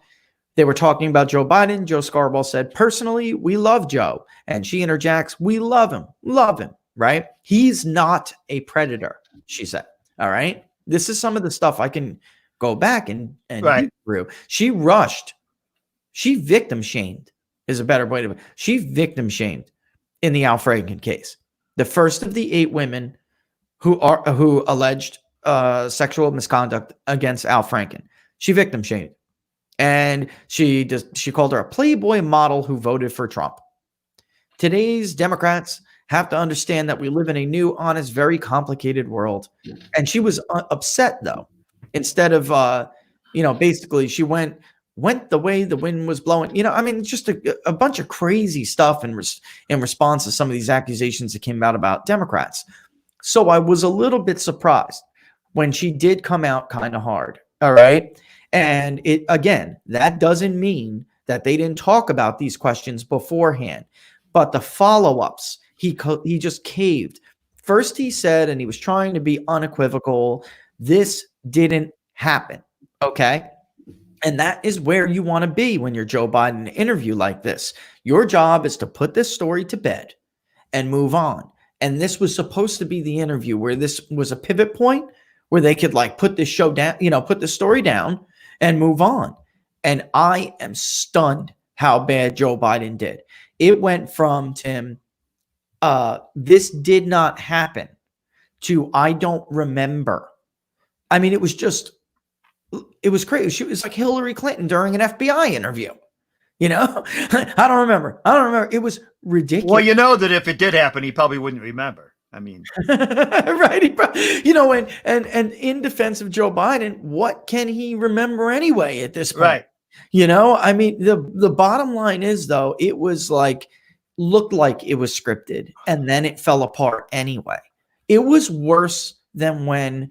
they were talking about Joe Biden. Joe Scarborough said, personally, we love Joe. And she interjects, we love him, right? He's not a predator, she said. All right. This is some of the stuff I can go back and dig through. She rushed. She victim shamed is a better way to. She victim shamed in the Al Franken case. The first of the 8 women who alleged sexual misconduct against Al Franken. She victim shamed, and she called her a Playboy model who voted for Trump. Today's Democrats have to understand that we live in a new, honest, very complicated world. And she was upset though. Instead of, basically she went the way the wind was blowing. I mean, just a bunch of crazy stuff in response to some of these accusations that came out about Democrats. So I was a little bit surprised when she did come out kind of hard. All right. And that doesn't mean that they didn't talk about these questions beforehand, but the follow-ups, he just caved. First, he said, and he was trying to be unequivocal, this didn't happen. Okay. And that is where you want to be when you're Joe Biden in an interview like this. Your job is to put this story to bed and move on. And this was supposed to be the interview where this was a pivot point where they could like put this show down, put the story down and move on. And I am stunned how bad Joe Biden did. It went from, Tim, this did not happen to I don't remember. I mean, it was crazy. She was like Hillary Clinton during an FBI interview. I don't remember. It was ridiculous. Well, you know that if it did happen, he probably wouldn't remember. I mean, right. And in defense of Joe Biden, what can he remember anyway at this point? Right. I mean, the bottom line is, though, it was looked like it was scripted and then it fell apart anyway. It was worse than when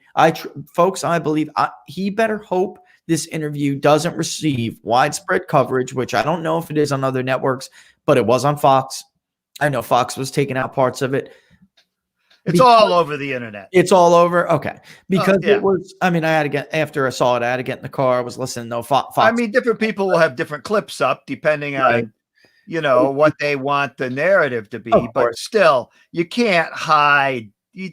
folks, I believe he better hope this interview doesn't receive widespread coverage, which I don't know if it is on other networks, but it was on Fox. I know Fox was taking out parts of it. It's all over the internet. It's all over. Okay. Because it was, I mean, after I saw it, I had to get in the car. I was listening to Fox. I mean, different people will have different clips up depending on, what they want the narrative to be. But still, you can't hide. He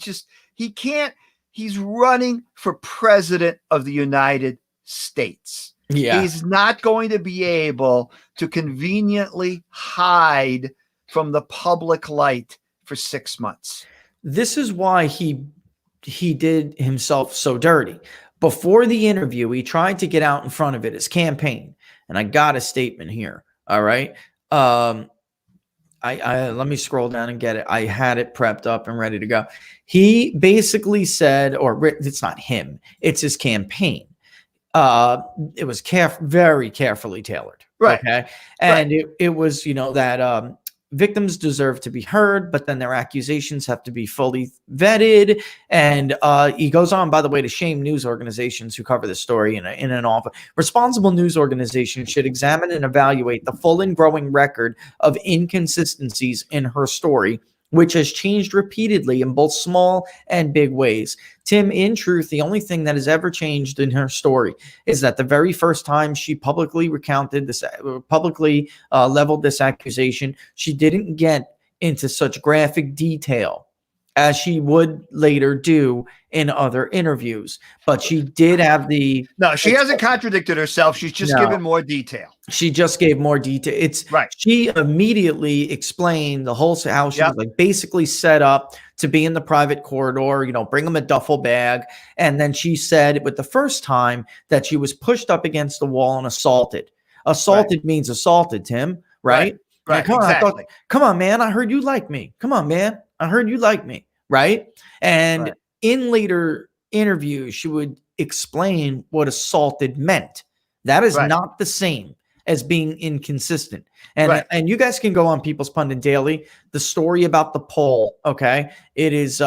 can't. He's running for president of the United States. Yeah. He's not going to be able to conveniently hide from the public light for 6 months. This is why he did himself so dirty. Before the interview, he tried to get out in front of it, his campaign. And I got a statement here. All right. I let me scroll down and get it. I had it prepped up and ready to go. He basically said, or it's not him, it's his campaign. It was very carefully tailored. Right. Okay. And it was, that victims deserve to be heard, but then their accusations have to be fully vetted. And he goes on, by the way, to shame news organizations who cover the story in an awful. Responsible news organizations should examine and evaluate the full and growing record of inconsistencies in her story, which has changed repeatedly in both small and big ways. Tim, in truth, the only thing that has ever changed in her story is that the very first time she publicly recounted this, leveled this accusation, she didn't get into such graphic detail as she would later do in other interviews. But she did have No, she hasn't contradicted herself. She's just given more detail. She just gave more detail. It's right. She immediately explained the whole how she was basically set up to be in the private corridor, bring them a duffel bag. And then she said with the first time that she was pushed up against the wall and assaulted. Assaulted means assaulted, Tim, right? Right. Like, come on, man. I heard you like me. Come on, man. I heard you like me. Right. And in later interviews, she would explain what assaulted meant. That is not the same as being inconsistent. And you guys can go on People's Pundit Daily, the story about the poll. Okay. It is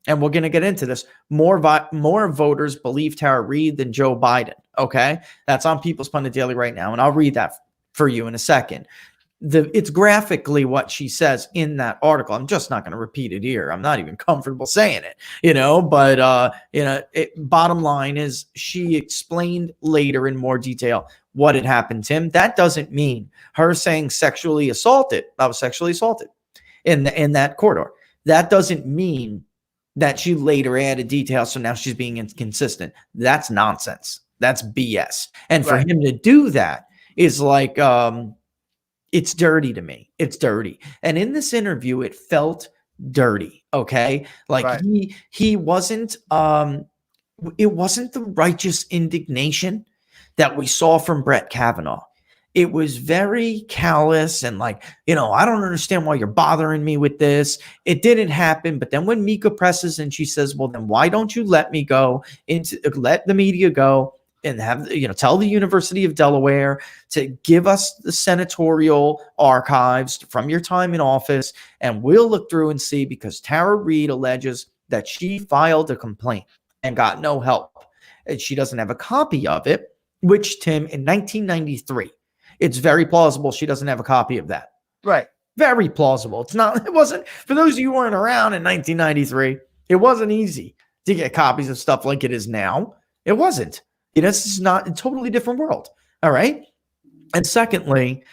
and we're going to get into this, more voters believe Tara Reade than Joe Biden. Okay. That's on People's Pundit Daily right now. And I'll read that for you in a second. It's graphically what she says in that article. I'm just not going to repeat it here. I'm not even comfortable saying it, but bottom line is she explained later in more detail what had happened, Tim. That doesn't mean her saying sexually assaulted. I was sexually assaulted in that corridor. That doesn't mean that she later added details. So now she's being inconsistent. That's nonsense. That's BS. And for him to do that is like, it's dirty to me. It's dirty. And in this interview, it felt dirty. Okay. Like he wasn't, it wasn't the righteous indignation that we saw from Brett Kavanaugh. It was very callous and like, I don't understand why you're bothering me with this. It didn't happen. But then when Mika presses and she says, well, then why don't you let the media go and have, tell the University of Delaware to give us the senatorial archives from your time in office, and we'll look through and see, because Tara Reade alleges that she filed a complaint and got no help. And she doesn't have a copy of it, which, Tim, in 1993, it's very plausible she doesn't have a copy of that. Right. Very plausible. It wasn't, for those of you who weren't around in 1993, it wasn't easy to get copies of stuff like it is now. It wasn't. This is not a totally different world. All right. And secondly,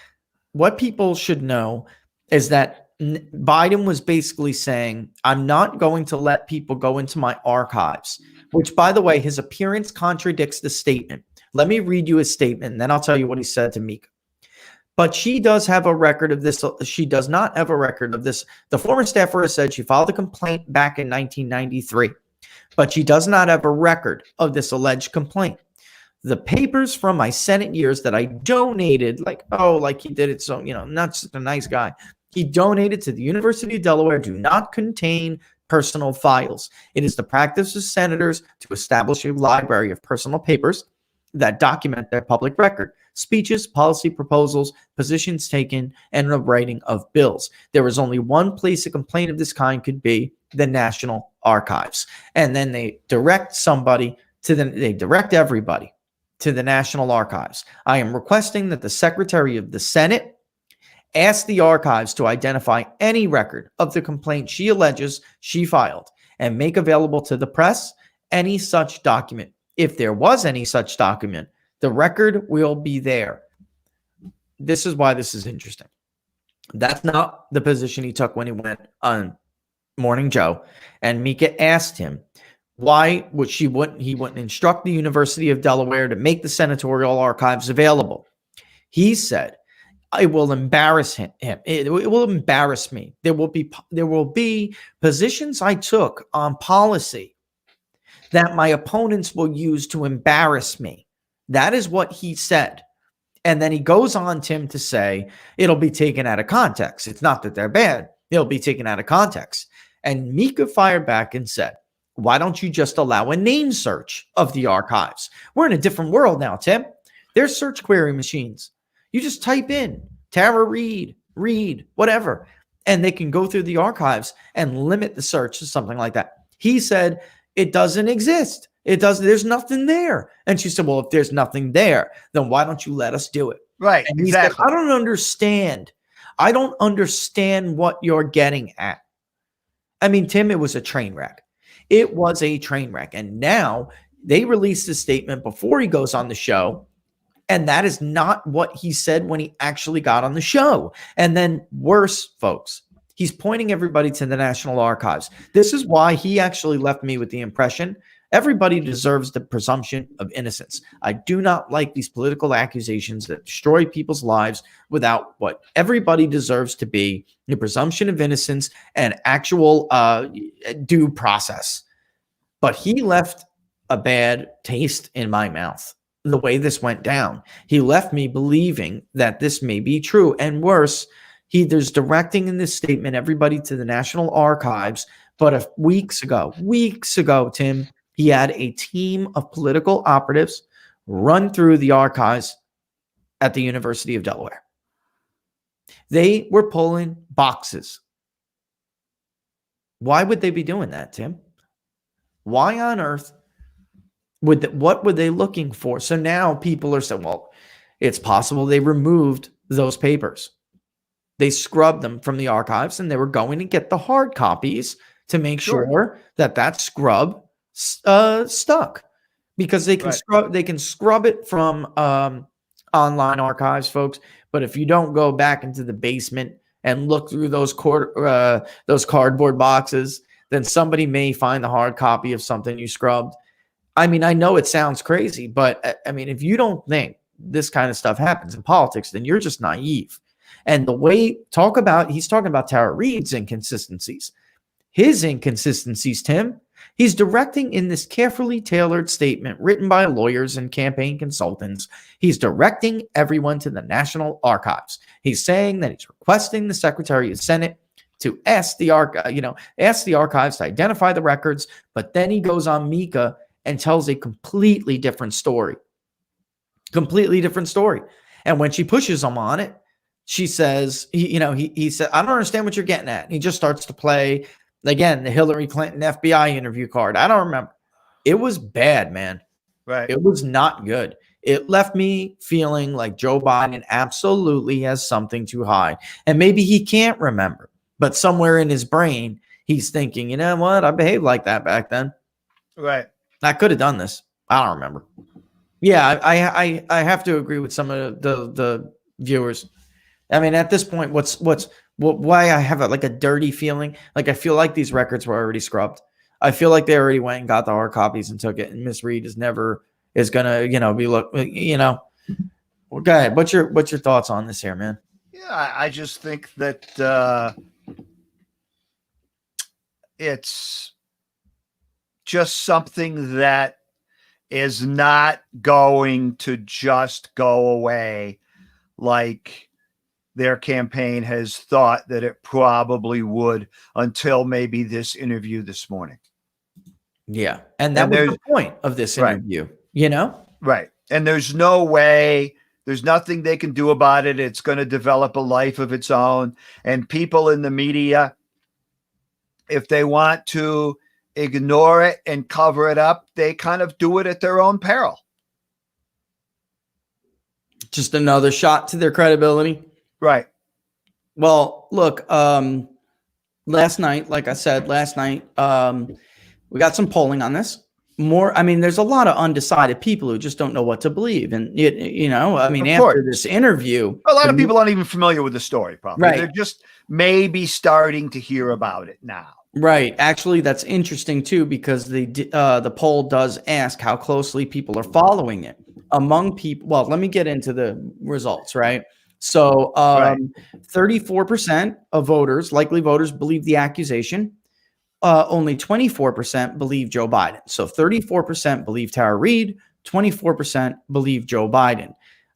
what people should know is that Biden was basically saying, I'm not going to let people go into my archives, which, by the way, his appearance contradicts the statement. Let me read you his statement, and then I'll tell you what he said to Mika. But she does have a record of this. She does not have a record of this. The former staffer has said she filed a complaint back in 1993, but she does not have a record of this alleged complaint. The papers from my Senate years that I donated, like he did it, so, not just a nice guy. He donated to the University of Delaware, do not contain personal files. It is the practice of senators to establish a library of personal papers that document their public record, speeches, policy proposals, positions taken, and the writing of bills. There is only one place a complaint of this kind could be: the National Archives. And then they direct everybody to the National Archives. I am requesting that the Secretary of the Senate ask the archives to identify any record of the complaint she alleges she filed and make available to the press any such document. If there was any such document, the record will be there. This is why this is interesting. That's not the position he took when he went on Morning Joe, and Mika asked him, why would he wouldn't instruct the University of Delaware to make the senatorial archives available. He said, it will embarrass him. It will embarrass me. There will be positions I took on policy that my opponents will use to embarrass me. That is what he said. And then he goes on, Tim, to say it'll be taken out of context. It's not that they're bad. It'll be taken out of context. And Mika fired back and said, why don't you just allow a name search of the archives? We're in a different world now, Tim. There's search query machines. You just type in Tara Reade, whatever, and they can go through the archives and limit the search to something like that. He said, it doesn't exist. There's nothing there. And she said, well, if there's nothing there, then why don't you let us do it? Right. And he said, I don't understand. I don't understand what you're getting at. I mean, Tim, it was a train wreck. It was a train wreck. And now they released a statement before he goes on the show. And that is not what he said when he actually got on the show. And then worse, folks, he's pointing everybody to the National Archives. This is why he actually left me with the impression everybody deserves the presumption of innocence. I do not like these political accusations that destroy people's lives without what everybody deserves to be the presumption of innocence and actual due process. But he left a bad taste in my mouth. The way this went down, he left me believing that this may be true. And worse, there's directing in this statement everybody to the National Archives. But weeks ago, Tim, he had a team of political operatives run through the archives at the University of Delaware. They were pulling boxes. Why would they be doing that, Tim? Why on earth what were they looking for? So now people are saying, well, it's possible they removed those papers. They scrubbed them from the archives and they were going to get the hard copies to make sure that that scrub stuck, because they can scrub it from online archives, folks. But if you don't go back into the basement and look through those cardboard boxes, then somebody may find the hard copy of something you scrubbed. I mean, I know it sounds crazy, but I mean, if you don't think this kind of stuff happens in politics, then you're just naive. And the way he's talking about Tara Reade's inconsistencies. His inconsistencies, Tim, he's directing in this carefully tailored statement written by lawyers and campaign consultants. He's directing everyone to the National Archives. He's saying that he's requesting the Secretary of Senate to ask the archives to identify the records, but then he goes on Mika and tells a completely different story. Completely different story. And when she pushes him on it, she says, he said, I don't understand what you're getting at. And he just starts to play, again, the Hillary Clinton FBI interview card. I don't remember. It was bad, man. Right. It was not good. It left me feeling like Joe Biden absolutely has something to hide. And maybe he can't remember, but somewhere in his brain, he's thinking, you know what? I behaved like that back then. Right. I could have done this. I don't remember. Yeah, I have to agree with some of the viewers. I mean, at this point, why I have a dirty feeling? Like, I feel like these records were already scrubbed. I feel like they already went and got the hard copies and took it. And Miss Reade is gonna, be Well, go ahead. What's your thoughts on this here, man? Yeah, I just think that it's just something that is not going to just go away like their campaign has thought that it probably would, until maybe this interview this morning. Yeah. And that was the point of this interview, Right. And there's no way, there's nothing they can do about it. It's going to develop a life of its own. And people in the media, if they want to ignore it and cover it up, they kind of do it at their own peril. Just another shot to their credibility. Right. Well, look, last night, like I said, we got some polling on this. There's a lot of undecided people who just don't know what to believe. And, after this interview, a lot of people aren't even familiar with the story, probably. Right. They're just maybe starting to hear about it now. Right. Actually, that's interesting, too, because the poll does ask how closely people are following it. Among people, well, let me get into the results, right? So 34% of likely voters, believe the accusation. Only 24% believe Joe Biden. So 34% believe Tara Reade, 24% believe Joe Biden.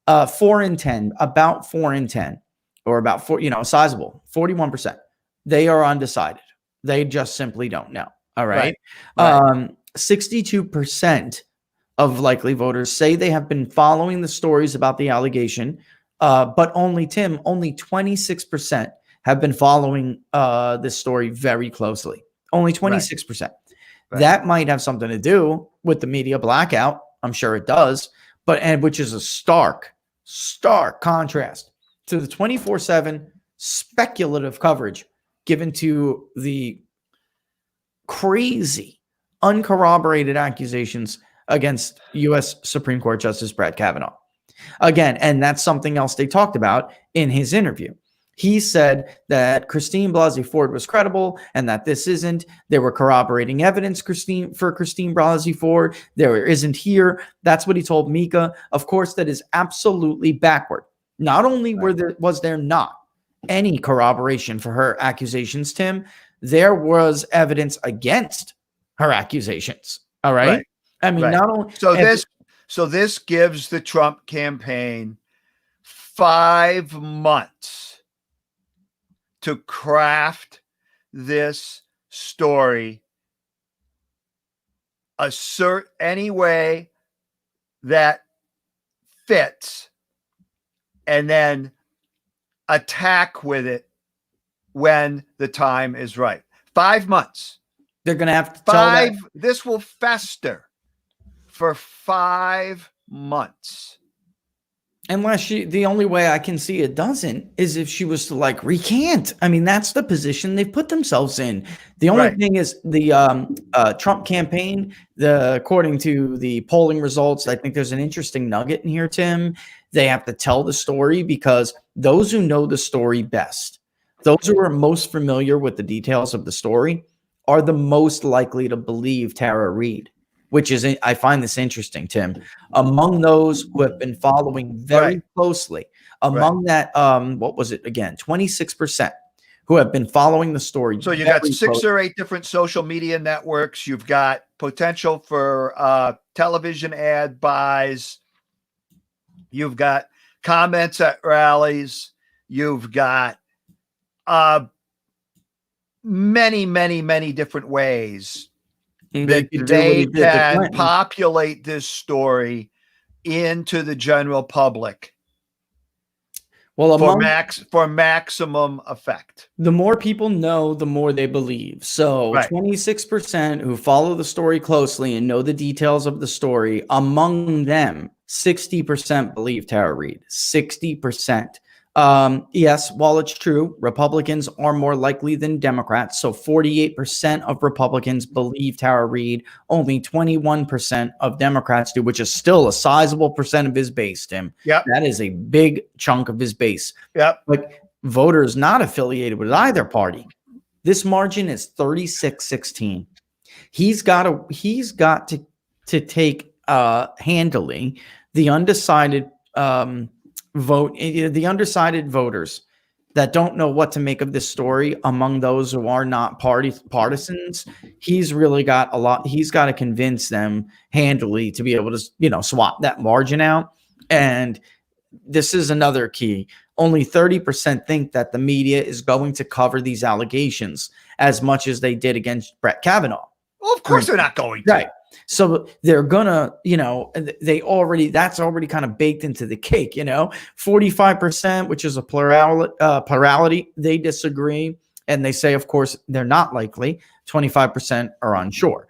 4 in 10, about 4 in 10, or about 4, sizable, 41%. They are undecided. They just simply don't know. All right. 62% of likely voters say they have been following the stories about the allegation, but only 26% have been following this story very closely. Only 26%. Right. That might have something to do with the media blackout. I'm sure it does, which is a stark contrast to the 24/7 speculative coverage given to the crazy, uncorroborated accusations against U.S. Supreme Court Justice Brett Kavanaugh. Again, and that's something else they talked about in his interview. He said that Christine Blasey Ford was credible and that this isn't. There were corroborating evidence for Christine Blasey Ford. There isn't here. That's what he told Mika. Of course, that is absolutely backward. Not only was there not any corroboration for her accusations, Tim, there was evidence against her accusations. All right. I mean, not only so this gives the Trump campaign 5 months to craft this story, assert any way that fits, and then attack with it when the time is right. 5 months. They're going to have to tell that. This will fester for 5 months. Unless the only way I can see it doesn't is if she was to like recant. I mean, that's the position they've put themselves in. The only thing is the Trump campaign, according to the polling results, I think there's an interesting nugget in here, Tim. They have to tell the story because those who know the story best, those who are most familiar with the details of the story, are the most likely to believe Tara Reade. Which is, I find this interesting, Tim. Among those who have been following very closely, among that, what was it again? 26% who have been following the story. So you got 6 or 8 different social media networks. You've got potential for television ad buys. You've got comments at rallies. You've got many, many, many different ways that they can populate this story into the general public. Well, for maximum effect. The more people know, the more they believe. So 26% who follow the story closely and know the details of the story, among them, 60% believe Tara Reade. 60%. Yes, while it's true, Republicans are more likely than Democrats. So 48% of Republicans believe Tara Reade. Only 21% of Democrats do, which is still a sizable percent of his base, Tim. Yep. That is a big chunk of his base. Yep. But voters not affiliated with either party, this margin is 36-16. He's got to take handily the undecided the undecided voters that don't know what to make of this story among those who are not partisans. He's really got a lot. He's got to convince them handily to be able to, swap that margin out. And this is another key. Only 30% think that the media is going to cover these allegations as much as they did against Brett Kavanaugh. Well, of course they're not going to. Right. So they're gonna, that's already kind of baked into the cake, 45%, which is a plurality, they disagree. And they say, of course, they're not likely. 25% are unsure.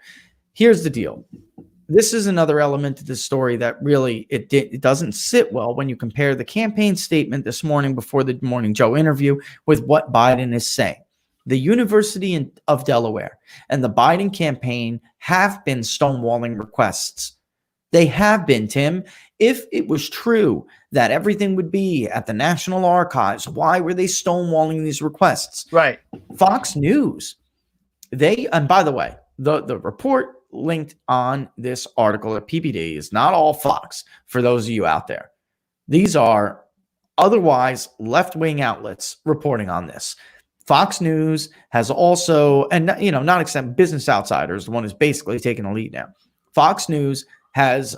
Here's the deal. This is another element to the story that really, it doesn't sit well when you compare the campaign statement this morning before the Morning Joe interview with what Biden is saying. The University of Delaware and the Biden campaign have been stonewalling requests. They have been, Tim. If it was true that everything would be at the National Archives, why were they stonewalling these requests? Right. Fox News, and by the way, the report linked on this article at PPD is not all Fox, for those of you out there. These are otherwise left-wing outlets reporting on this. Fox News has also, and not except Business Outsiders, the one who's basically taking the lead now. Fox News has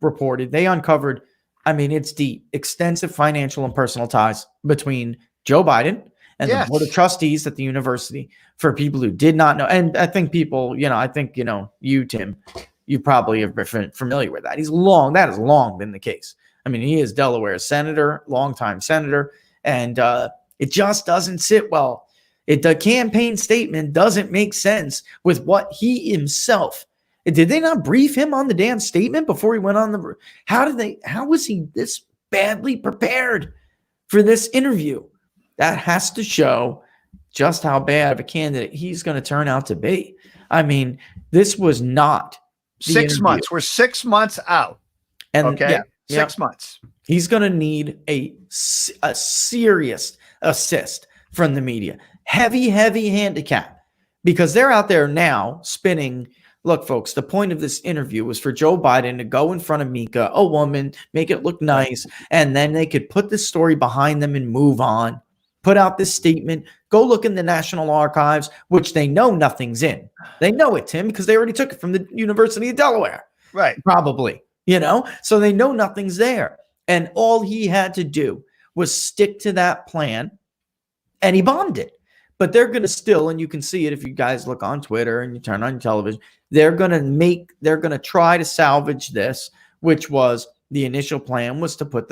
reported, they uncovered, it's deep, extensive financial and personal ties between Joe Biden and the Board of Trustees at the university for people who did not know. And I think people, you, Tim, you probably have been familiar with that. That has long been the case. He is Delaware's senator, longtime senator, and it just doesn't sit well. The campaign statement doesn't make sense with what he himself. Did they not brief him on the damn statement before he went on the? How was he this badly prepared for this interview? That has to show just how bad of a candidate he's going to turn out to be. This was not 6 months. We're 6 months out. And 6 months. He's going to need a serious assist from the media. Heavy handicap, because they're out there now spinning. Look, folks, the point of this interview was for Joe Biden to go in front of Mika, a woman, make it look nice, and then they could put this story behind them and move on. Put out this statement, go look in the National Archives, which they know nothing's in. They know it, Tim, because they already took it from the University of Delaware. Right. Probably, so they know nothing's there. And all he had to do was stick to that plan, and he bombed it. But they're going to still, and you can see it if you guys look on Twitter and you turn on your television, they're going to try to salvage this, which was the initial plan was to put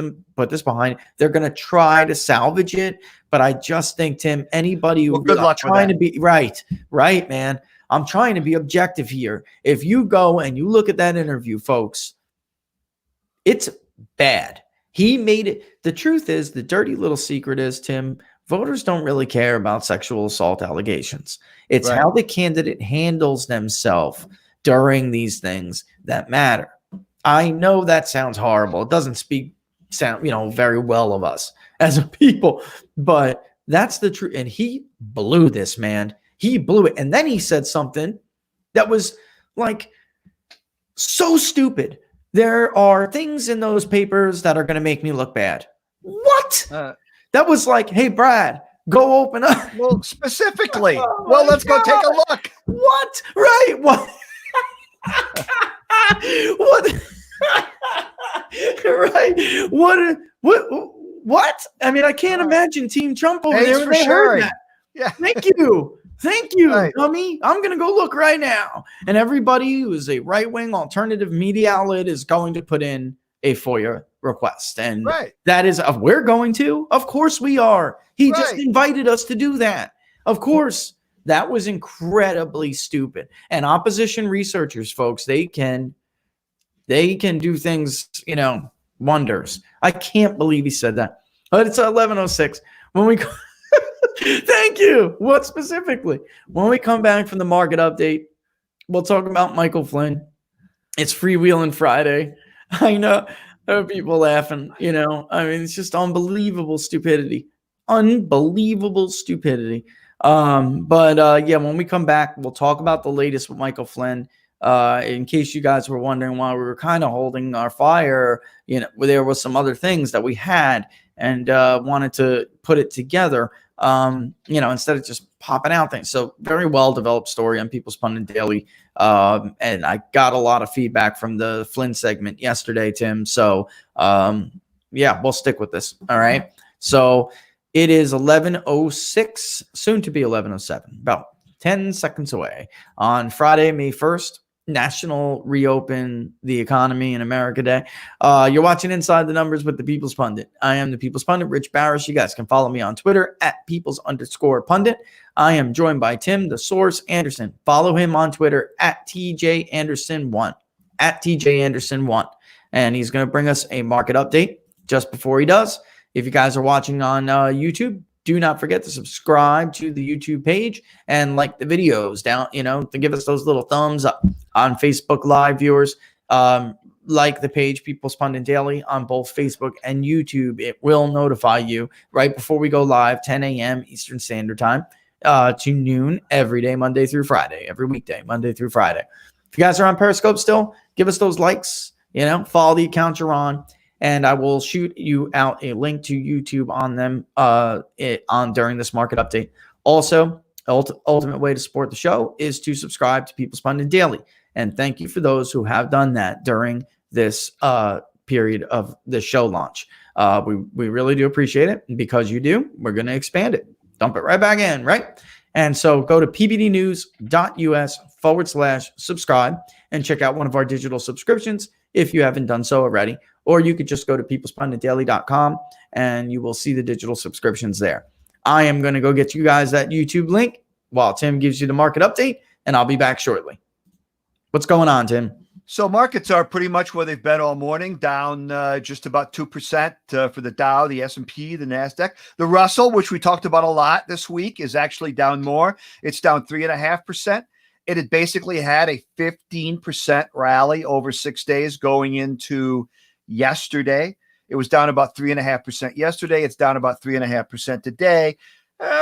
this behind. They're going to try to salvage it. But I just think, Tim, anybody who good luck trying to be right, man. I'm trying to be objective here. If you go and you look at that interview, folks, it's bad. He made it. The truth is, the dirty little secret is, Tim, voters don't really care about sexual assault allegations. It's Right. how the candidate handles themselves during these things that matter. I know that sounds horrible. It doesn't sound very well of us as a people, but that's the truth. And he blew this, man. He blew it. And then he said something that was like so stupid. There are things in those papers that are going to make me look bad. What? That was like, hey, Brad, go open up. Well, specifically. Well, let's go take a look. What? Right. What? What? Right. What? I mean, I can't imagine Team Trump over there when they heard that. Yeah. Thank you. Thank you, Right. dummy. I'm going to go look right now. And everybody who is a right-wing alternative media outlet is going to put in a FOIA request. And Right. that is, we're going to. Of course we are. He just Right. invited us to do that. Of course. That was incredibly stupid. And opposition researchers, folks, they can do things, wonders. I can't believe he said that. But it's 11:06. When we Thank you. What specifically? When we come back from the market update, we'll talk about Michael Flynn. It's Freewheeling Friday. I know there are people laughing, I mean, it's just unbelievable stupidity. Unbelievable stupidity. When we come back, we'll talk about the latest with Michael Flynn. In case you guys were wondering why we were kind of holding our fire, there was some other things that we had and wanted to put it together, instead of just popping out things. So very well developed story on People's Pundit Daily. And I got a lot of feedback from the Flynn segment yesterday, Tim. So we'll stick with this. All right. So it is 11:06, soon to be 11:07, about 10 seconds away on Friday, May 1st. National Reopen the Economy in America Day. You're watching Inside the Numbers with the People's Pundit. I am the People's Pundit, Rich Barris. You guys can follow me on Twitter at Peoples_Pundit. I am joined by Tim, the Source Anderson. Follow him on Twitter at TJ Anderson1, at TJ Anderson1. And he's going to bring us a market update. Just before he does, if you guys are watching on YouTube, do not forget to subscribe to the YouTube page and like the videos down, to give us those little thumbs up. On Facebook Live viewers, like the page People's Pundit Daily on both Facebook and YouTube. It will notify you right before we go live, 10 a.m. Eastern Standard Time to noon every day, Monday through Friday, every weekday, Monday through Friday. If you guys are on Periscope still, give us those likes, follow the account you're on. And I will shoot you out a link to YouTube on them during this market update. Also, ultimate way to support the show is to subscribe to People's Pundit Daily. And thank you for those who have done that during this period of the show launch. We really do appreciate it. And because you do, we're going to expand it. Dump it right back in, right? And so go to pbdnews.us/subscribe and check out one of our digital subscriptions if you haven't done so already. Or you could just go to peoplespunditdaily.com and you will see the digital subscriptions there. I am going to go get you guys that YouTube link while Tim gives you the market update, and I'll be back shortly. What's going on, Tim? So markets are pretty much where they've been all morning, down just about 2% for the Dow, the S&P, the NASDAQ. The Russell, which we talked about a lot this week, is actually down more. It's down 3.5%. It had basically had a 15% rally over 6 days going into yesterday. It was down about 3.5% yesterday. It's down about 3.5% today.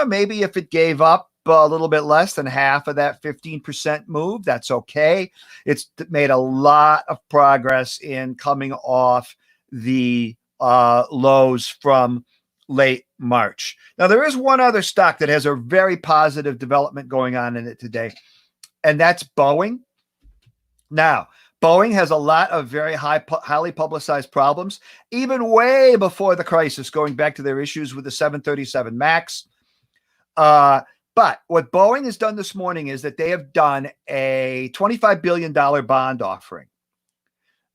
Maybe if it gave up a little bit less than half of that 15% move, that's okay. It's made a lot of progress in coming off the lows from late March. Now, there is one other stock that has a very positive development going on in it today, and that's Boeing. Now, Boeing has a lot of very highly publicized problems, even way before the crisis, going back to their issues with the 737 MAX. But what Boeing has done this morning is that they have done a $25 billion bond offering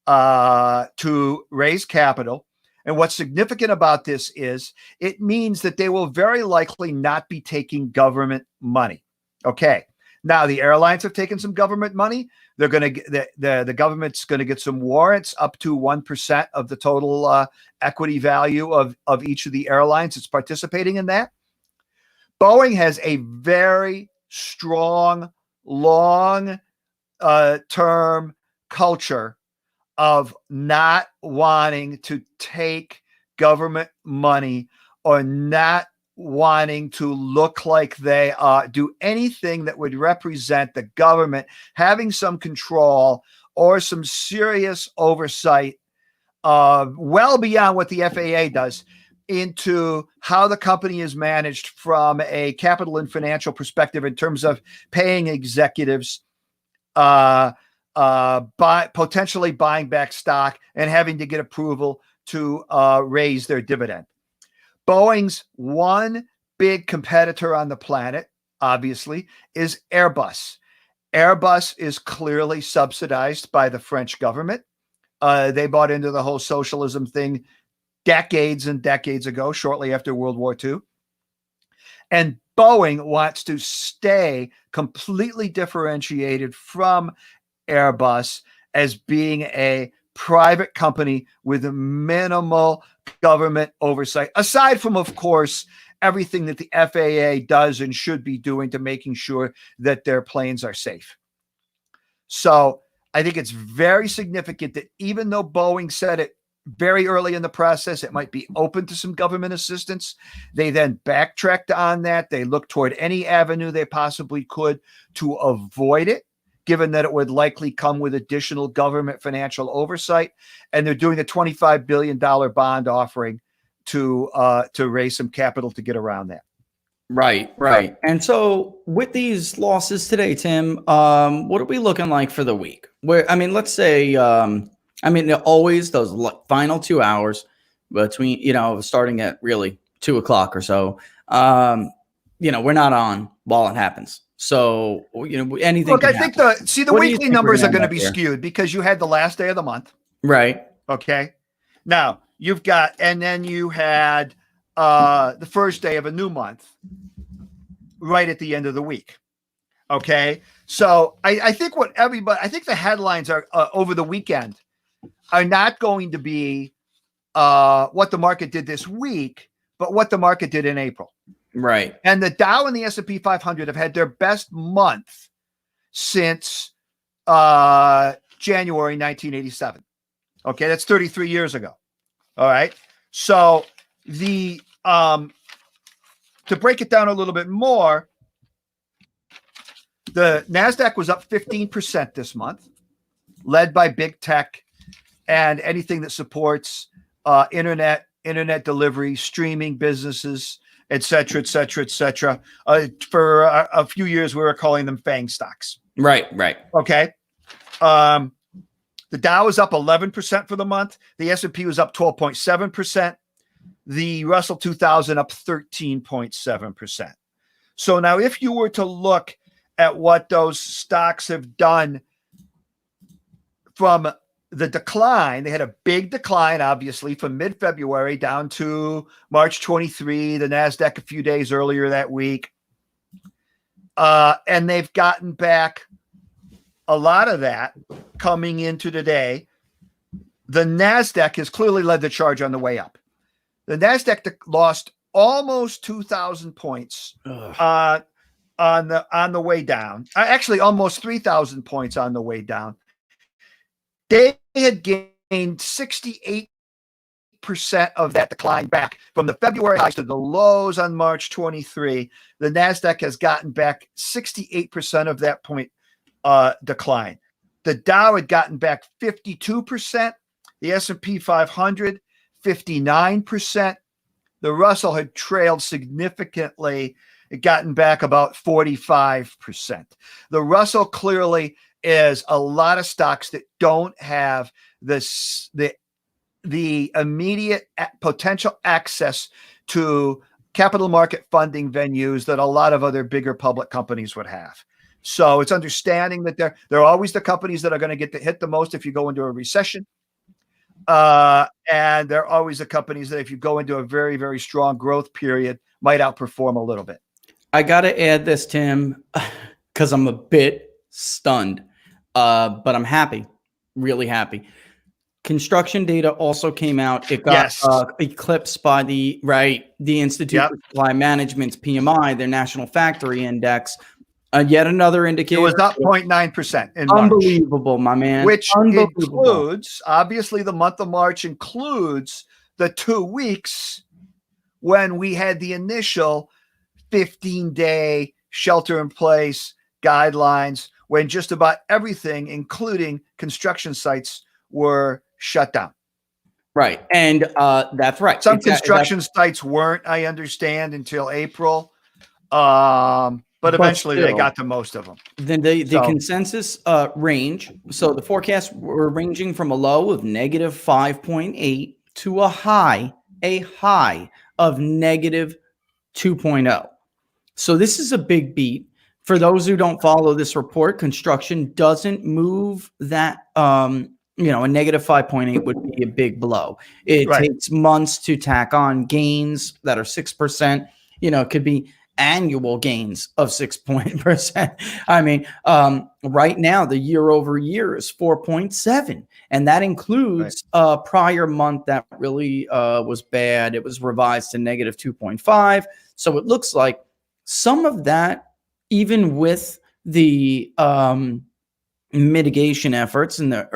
to raise capital. And what's significant about this is it means that they will very likely not be taking government money. Okay. Now the airlines have taken some government money. They're going to the government's going to get some warrants up to 1% of the total equity value of each of the airlines that's participating in that. Boeing has a very strong, long term culture of not wanting to take government money or not wanting to look like they do anything that would represent the government having some control or some serious oversight well beyond what the FAA does into how the company is managed from a capital and financial perspective in terms of paying executives, potentially buying back stock and having to get approval to raise their dividend. Boeing's one big competitor on the planet, obviously, is Airbus. Airbus is clearly subsidized by the French government. They bought into the whole socialism thing decades and decades ago, shortly after World War II. And Boeing wants to stay completely differentiated from Airbus as being a private company with minimal government oversight, aside from, of course, everything that the FAA does and should be doing to making sure that their planes are safe. So I think it's very significant that even though Boeing said it very early in the process, it might be open to some government assistance, they then backtracked on that. They looked toward any avenue they possibly could to avoid it, given that it would likely come with additional government financial oversight. And they're doing a $25 billion bond offering to raise some capital to get around that. Right. And so with these losses today, Tim, what are we looking like for the week? Let's say, always those final 2 hours between, starting at really 2:00 or so, we're not on while it happens. So, anything. Look, I think the weekly numbers are going to be skewed because you had the last day of the month. Right. Okay. Now and then you had the first day of a new month right at the end of the week. Okay. So I think the headlines are over the weekend are not going to be what the market did this week, but what the market did in April. Right. And the Dow and the S&P 500 have had their best month since January 1987. Okay, that's 33 years ago. All right. So to break it down a little bit more, the NASDAQ was up 15% this month, led by big tech and anything that supports internet delivery, streaming businesses, et cetera, et cetera, et cetera. For a few years, we were calling them FANG stocks. Right. Okay. The Dow was up 11% for the month. The S&P was up 12.7%. The Russell 2000 up 13.7%. So now if you were to look at what those stocks have done from the decline, they had a big decline, obviously, from mid-February down to March 23, the NASDAQ a few days earlier that week. And they've gotten back a lot of that coming into today. The NASDAQ has clearly led the charge on the way up. The NASDAQ lost almost 2,000 points on the way down. Actually, almost 3,000 points on the way down. They had gained 68% of that decline back from the February highs to the lows on March 23. The NASDAQ has gotten back 68% of that point decline. The Dow had gotten back 52%. The S&P 500, 59%. The Russell had trailed significantly. It gotten back about 45%. The Russell clearly is a lot of stocks that don't have the immediate potential access to capital market funding venues that a lot of other bigger public companies would have. So it's understanding that they're always the companies that are going to get hit the most if you go into a recession. And they're always the companies that if you go into a very, very strong growth period might outperform a little bit. I got to add this, Tim, because I'm a bit stunned. But I'm happy, really happy. Construction data also came out. It got Yes. eclipsed by the Institute for Supply Management's PMI, their National Factory Index. Yet another indicator. It was up 0.9% in March. Unbelievable, my man. Which includes, obviously, the month of March includes the 2 weeks when we had the initial 15-day shelter-in-place guidelines, when just about everything, including construction sites, were shut down. Right. And that's right. Some construction sites weren't, I understand, until April. But eventually they got to most of them. Then the consensus range. So the forecasts were ranging from a low of negative 5.8 to a high of negative 2.0. So this is a big beat. For those who don't follow this report, construction doesn't move that, a negative 5.8 would be a big blow. It takes months to tack on gains that are 6%. It could be annual gains of 6%. I mean, right now the year over year is 4.7, and that includes a prior month that really was bad. It was revised to negative 2.5. So it looks like some of that, even with the mitigation efforts in the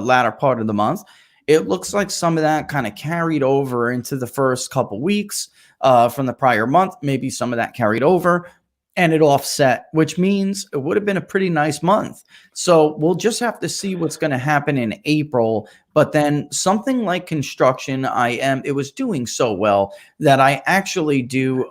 latter part of the month, it looks like some of that kind of carried over into the first couple weeks from the prior month. Maybe some of that carried over and it offset, which means it would have been a pretty nice month. So we'll just have to see what's going to happen in April. But then something like construction, it was doing so well that I actually do,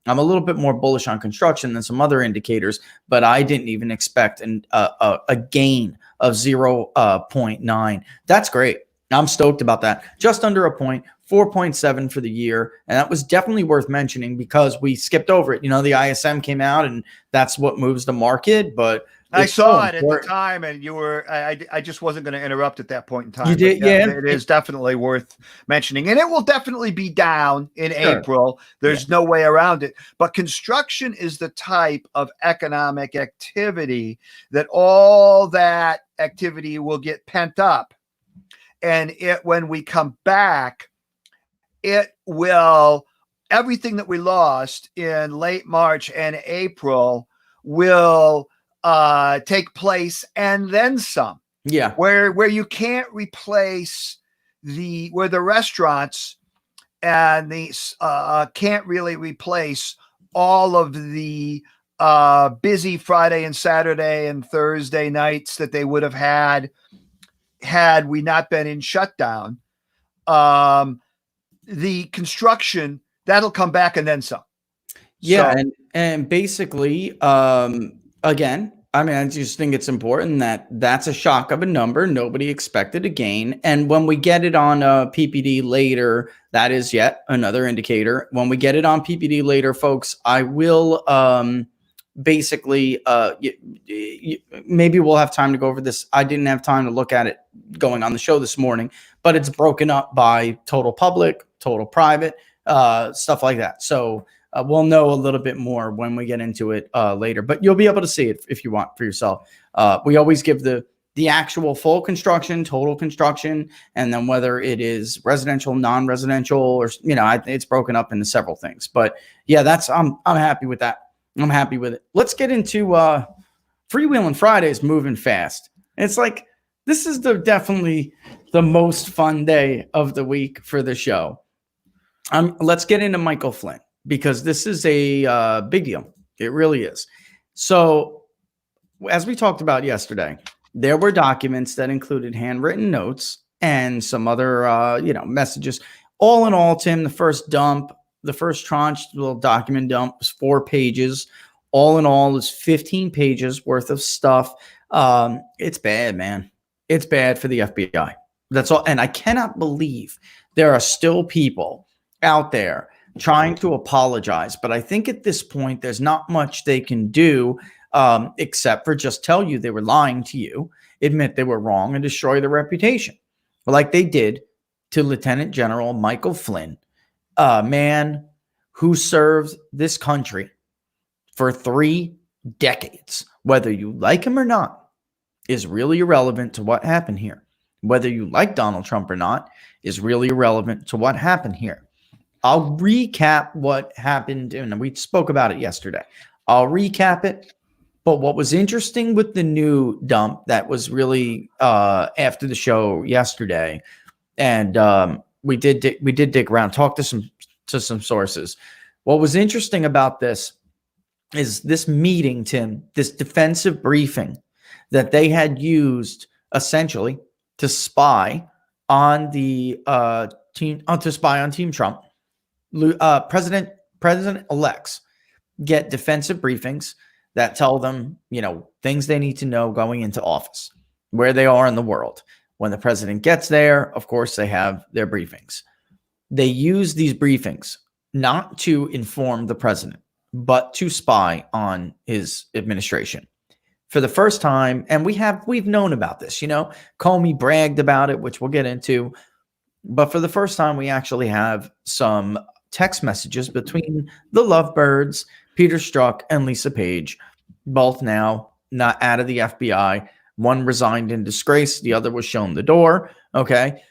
I'm a little bit more bullish on construction than some other indicators, but I didn't even expect a gain of 0.9. That's great. I'm stoked about that. Just under a point, 4.7 for the year. And that was definitely worth mentioning because we skipped over it. The ISM came out and that's what moves the market. But I saw it at the time, and you were, I just wasn't going to interrupt at that point in time. You did, yeah. It is definitely worth mentioning, and it will definitely be down in April. There's no way around it. But construction is the type of economic activity that all that activity will get pent up. And when we come back, it will, everything that we lost in late March and April will take place and then some. Yeah. Where you can't replace where the restaurants and the can't really replace all of the busy Friday and Saturday and Thursday nights that they would have had we not been in shutdown. The construction, that'll come back and then some. Yeah. So, and basically, again, I just think it's important that that's a shock of a number. Nobody expected a gain. And when we get it on PPD later, that is yet another indicator. When we get it on PPD later, folks, I will basically, maybe we'll have time to go over this. I didn't have time to look at it going on the show this morning, but it's broken up by total public, total private, stuff like that. So we'll know a little bit more when we get into it later, but you'll be able to see it if you want for yourself. We always give the actual full construction, total construction, and then whether it is residential, non-residential, or it's broken up into several things. But yeah, I'm happy with that. I'm happy with it. Let's get into Freewheeling Fridays moving fast. It's like this is definitely the most fun day of the week for the show. Let's get into Michael Flynn, because this is a big deal. It really is. So as we talked about yesterday, there were documents that included handwritten notes and some other, messages. All in all, Tim, the first tranche, little document dump, was 4 pages. All in all, is 15 pages worth of stuff. It's bad, man. It's bad for the FBI. That's all. And I cannot believe there are still people out there trying to apologize. But I think at this point, there's not much they can do except for just tell you they were lying to you, admit they were wrong, and destroy their reputation, like they did to Lieutenant General Michael Flynn, a man who served this country for 3 decades. Whether you like him or not is really irrelevant to what happened here. Whether you like Donald Trump or not is really irrelevant to what happened here. I'll recap what happened, and we spoke about it yesterday. I'll recap it. But what was interesting with the new dump that was really after the show yesterday, and we did dig around, talk to some sources. What was interesting about this is this meeting, Tim, this defensive briefing that they had used essentially to spy on the Team Trump. President-elects get defensive briefings that tell them, things they need to know going into office, where they are in the world. When the president gets there, of course, they have their briefings. They use these briefings not to inform the president, but to spy on his administration. For the first time, and we've known about this, Comey bragged about it, which we'll get into. But for the first time, we actually have some text messages between the lovebirds, Peter Strzok and Lisa Page, both now not out of the FBI. One resigned in disgrace. The other was shown the door. Okay.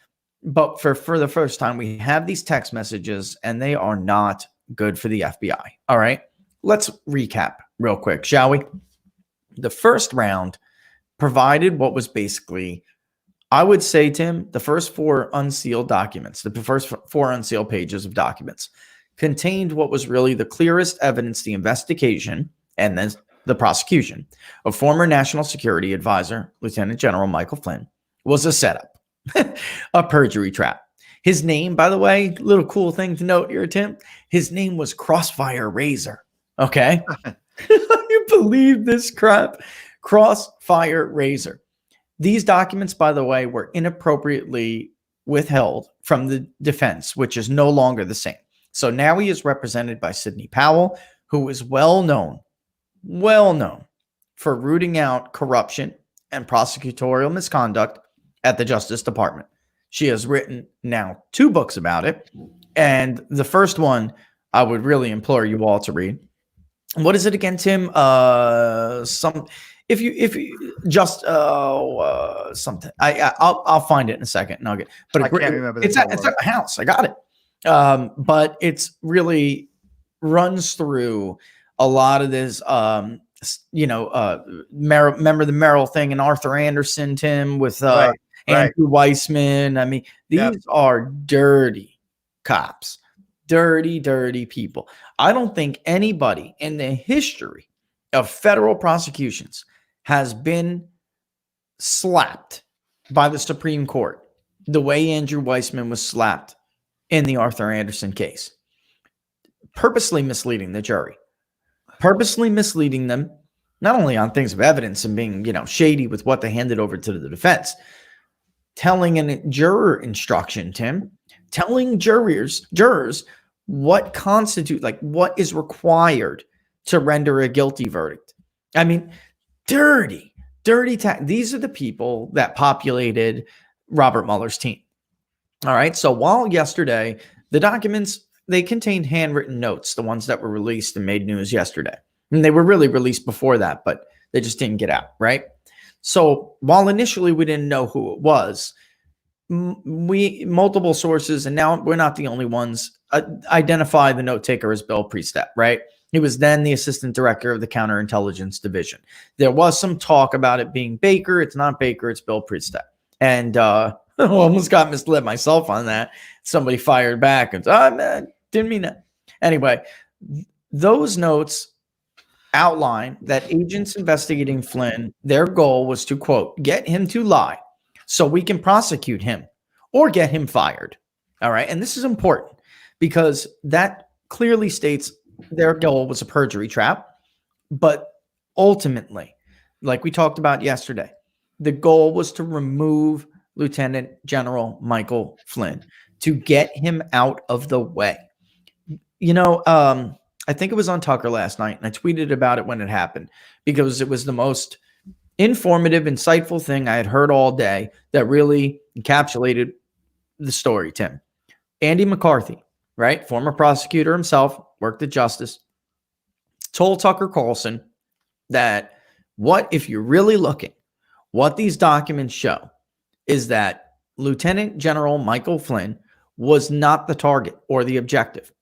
But for the first time, we have these text messages, and they are not good for the FBI. All right. Let's recap real quick, shall we? The first round provided what was basically, I would say, Tim, the first 4 unsealed documents, the first 4 unsealed pages of documents contained what was really the clearest evidence the investigation and then the prosecution of former National Security Advisor, Lieutenant General Michael Flynn, was a setup, a perjury trap. His name, by the way, little cool thing to note here, Tim, his name was Crossfire Razor. Okay. You believe this crap? Crossfire Razor. These documents, by the way, were inappropriately withheld from the defense, which is no longer the same. So now he is represented by Sidney Powell, who is well known for rooting out corruption and prosecutorial misconduct at the Justice Department. She has written now 2 books about it. And the first one, I would really implore you all to read. What is it again, Tim? Something. I'll find it in a second and I'll get. But I can't remember. It's at the house. I got it. But it's really runs through a lot of this. Remember the Merrill thing and Arthur Anderson, Tim, with Andrew Weissman. I mean, these are dirty cops. Dirty people. I don't think anybody in the history of federal prosecutions has been slapped by the Supreme Court the way Andrew Weissman was slapped in the Arthur Anderson case. Purposely misleading the jury. Purposely misleading them, not only on things of evidence and being, shady with what they handed over to the defense, telling a juror instruction, Tim, telling jurors what constitute, what is required to render a guilty verdict. I mean, dirty. These are the people that populated Robert Mueller's team. All right. So while yesterday, the documents, they contained handwritten notes, the ones that were released and made news yesterday. And they were really released before that, but they just didn't get out. Right. So while initially we didn't know who it was, multiple sources, and now we're not the only ones, identify the note taker as Bill Priestap, right? He was then the assistant director of the counterintelligence division. There was some talk about it being Baker. It's not Baker, it's Bill Priestap. And I almost got misled myself on that. Somebody fired back and said, man, didn't mean that. Anyway, those notes outline that agents investigating Flynn, their goal was to, quote, get him to lie so we can prosecute him or get him fired. All right. And this is important because that clearly states their goal was a perjury trap. But ultimately, like we talked about yesterday, the goal was to remove Lieutenant General Michael Flynn, to get him out of the way. I think it was on Tucker last night, and I tweeted about it when it happened because it was the most informative, insightful thing I had heard all day that really encapsulated the story, Tim. Andy McCarthy, right? Former prosecutor himself, worked at Justice, told Tucker Carlson that what if you're really looking, what these documents show is that Lieutenant General Michael Flynn was not the target or the objective.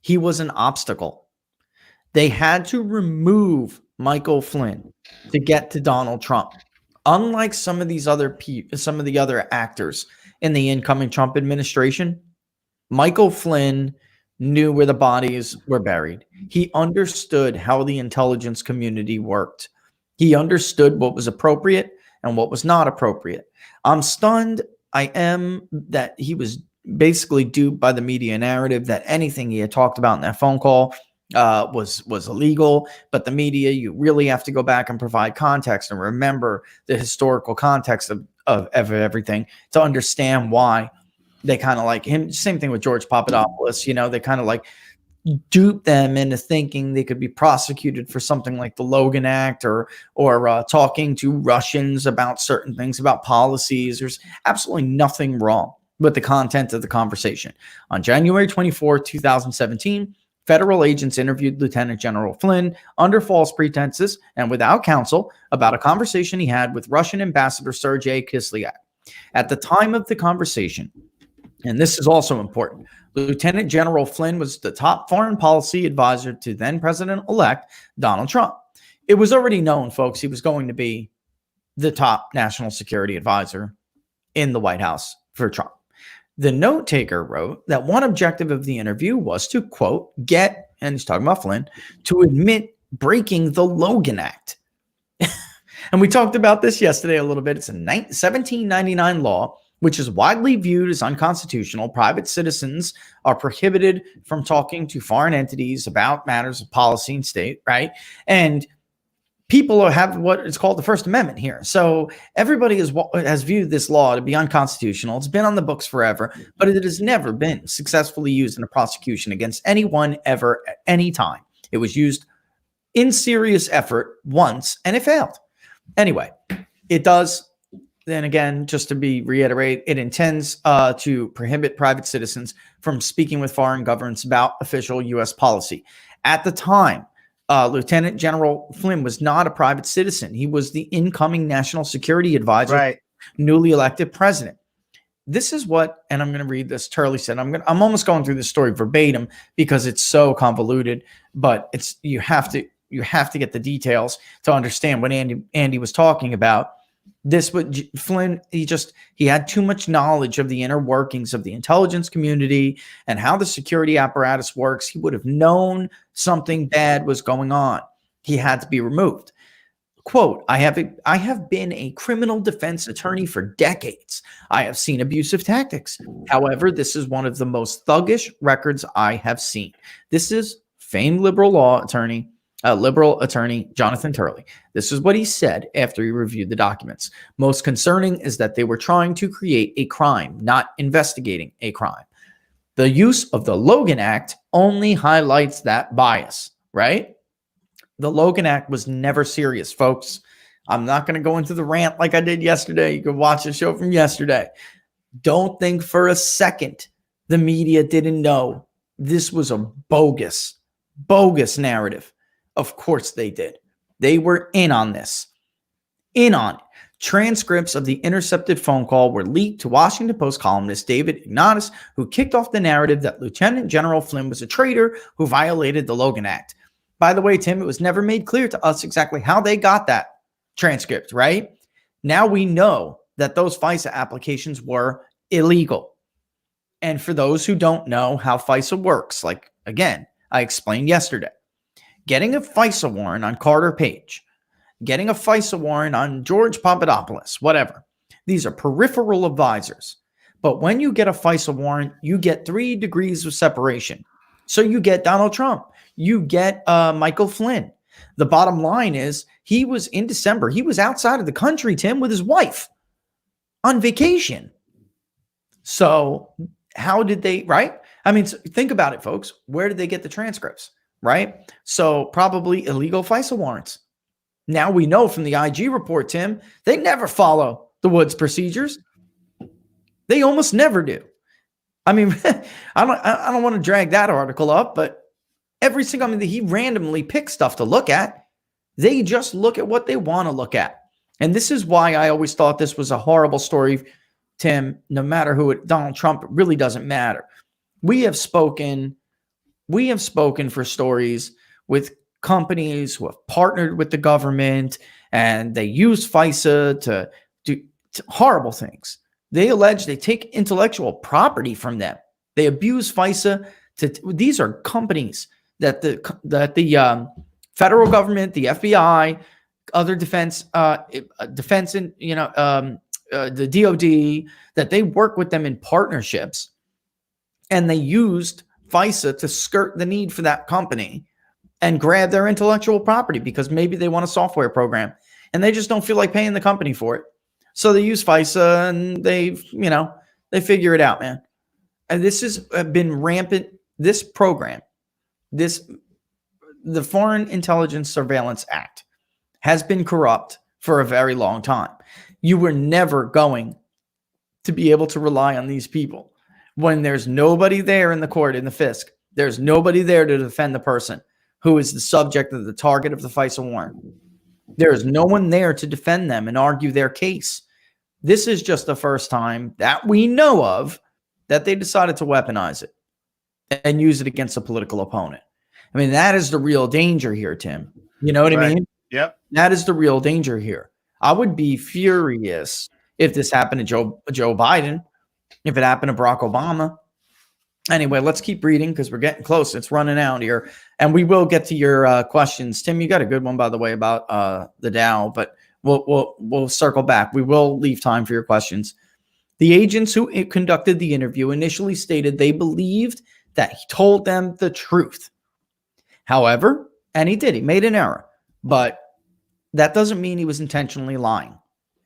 He was an obstacle. They had to remove Michael Flynn to get to Donald Trump. Unlike some of these other some of the other actors in the incoming Trump administration, Michael Flynn knew where the bodies were buried. He understood how the intelligence community worked. He understood what was appropriate and what was not appropriate. I'm stunned. I am that he was basically duped by the media narrative that anything he had talked about in that phone call was illegal. But the media, you really have to go back and provide context and remember the historical context of everything to understand why they kind of like him. Same thing with George Papadopoulos. They kind of like dupe them into thinking they could be prosecuted for something like the Logan Act or talking to Russians about certain things, about policies. There's absolutely nothing wrong with the content of the conversation. On January 24, 2017, federal agents interviewed Lieutenant General Flynn under false pretenses and without counsel about a conversation he had with Russian Ambassador Sergei Kislyak. At the time of the conversation, and this is also important, Lieutenant General Flynn was the top foreign policy advisor to then President-elect Donald Trump. It was already known, folks, he was going to be the top national security advisor in the White House for Trump. The note taker wrote that one objective of the interview was to, quote, get, and he's talking about Flynn, to admit breaking the Logan Act. And we talked about this yesterday a little bit. It's a 1799 law, which is widely viewed as unconstitutional. Private citizens are prohibited from talking to foreign entities about matters of policy and state, right? And people have what is called the First Amendment here. So everybody has viewed this law to be unconstitutional. It's been on the books forever, but it has never been successfully used in a prosecution against anyone ever at any time. It was used in serious effort once, and it failed. Anyway, it does. Then again, just to reiterate, it intends to prohibit private citizens from speaking with foreign governments about official U.S. policy. At the time, Lieutenant General Flynn was not a private citizen. He was the incoming national security advisor, right, newly elected president. This is what, and I'm going to read this. Turley said, I'm almost going through this story verbatim because it's so convoluted, but you have to get the details to understand what Andy was talking about. This what Flynn, he had too much knowledge of the inner workings of the intelligence community and how the security apparatus works. He would have known something bad was going on. He had to be removed. Quote, I have been a criminal defense attorney for decades. I have seen abusive tactics. However, this is one of the most thuggish records I have seen. This is famed liberal attorney Jonathan Turley. This is what he said after he reviewed the documents. Most concerning is that they were trying to create a crime, not investigating a crime. The use of the Logan Act only highlights that bias, right? The Logan Act was never serious, folks. I'm not going to go into the rant like I did yesterday. You can watch the show from yesterday. Don't think for a second the media didn't know this was a bogus narrative. Of course they did. They were in on this. In on it. Transcripts of the intercepted phone call were leaked to Washington Post columnist David Ignatius, who kicked off the narrative that Lieutenant General Flynn was a traitor who violated the Logan Act. By the way, Tim, it was never made clear to us exactly how they got that transcript, right? Now we know that those FISA applications were illegal. And for those who don't know how FISA works, like, again, I explained yesterday, getting a FISA warrant on Carter Page, getting a FISA warrant on George Papadopoulos, whatever. These are peripheral advisors. But when you get a FISA warrant, you get 3 degrees of separation. So you get Donald Trump. You get Michael Flynn. The bottom line is he was in December. He was outside of the country, Tim, with his wife on vacation. So how did they, right? I mean, think about it, folks. Where did they get the transcripts? Right? So probably illegal FISA warrants. Now we know from the IG report, Tim, they never follow the Woods procedures. They almost never do. I mean, I don't want to drag that article up, but he randomly picks stuff to look at. They just look at what they want to look at. And this is why I always thought this was a horrible story, Tim. No matter who Donald Trump, it really doesn't matter. We have spoken for stories with companies who have partnered with the government, and they use FISA to do horrible things. They allege they take intellectual property from them. They abuse FISA. These are companies that the federal government, the FBI, other defense and the DOD, that they work with them in partnerships, and they used FISA to skirt the need for that company and grab their intellectual property because maybe they want a software program and they just don't feel like paying the company for it. So they use FISA and they figure it out, man. And this has been rampant. This program, the Foreign Intelligence Surveillance Act, has been corrupt for a very long time. You were never going to be able to rely on these people when there's nobody there in the court, in the FISC. There's nobody there to defend the person who is the subject of the target of the FISA warrant. There is no one there to defend them and argue their case. This is just the first time that we know of that they decided to weaponize it and use it against a political opponent. I mean, that is the real danger here, Tim. You know what I mean? Yep. That is the real danger here. I would be furious if this happened to Joe Biden, if it happened to Barack Obama. Anyway, let's keep reading because we're getting close. It's running out here. And we will get to your questions. Tim, you got a good one, by the way, about the Dow, but we'll circle back. We will leave time for your questions. The agents who conducted the interview initially stated they believed that he told them the truth. However, and he made an error, but that doesn't mean he was intentionally lying.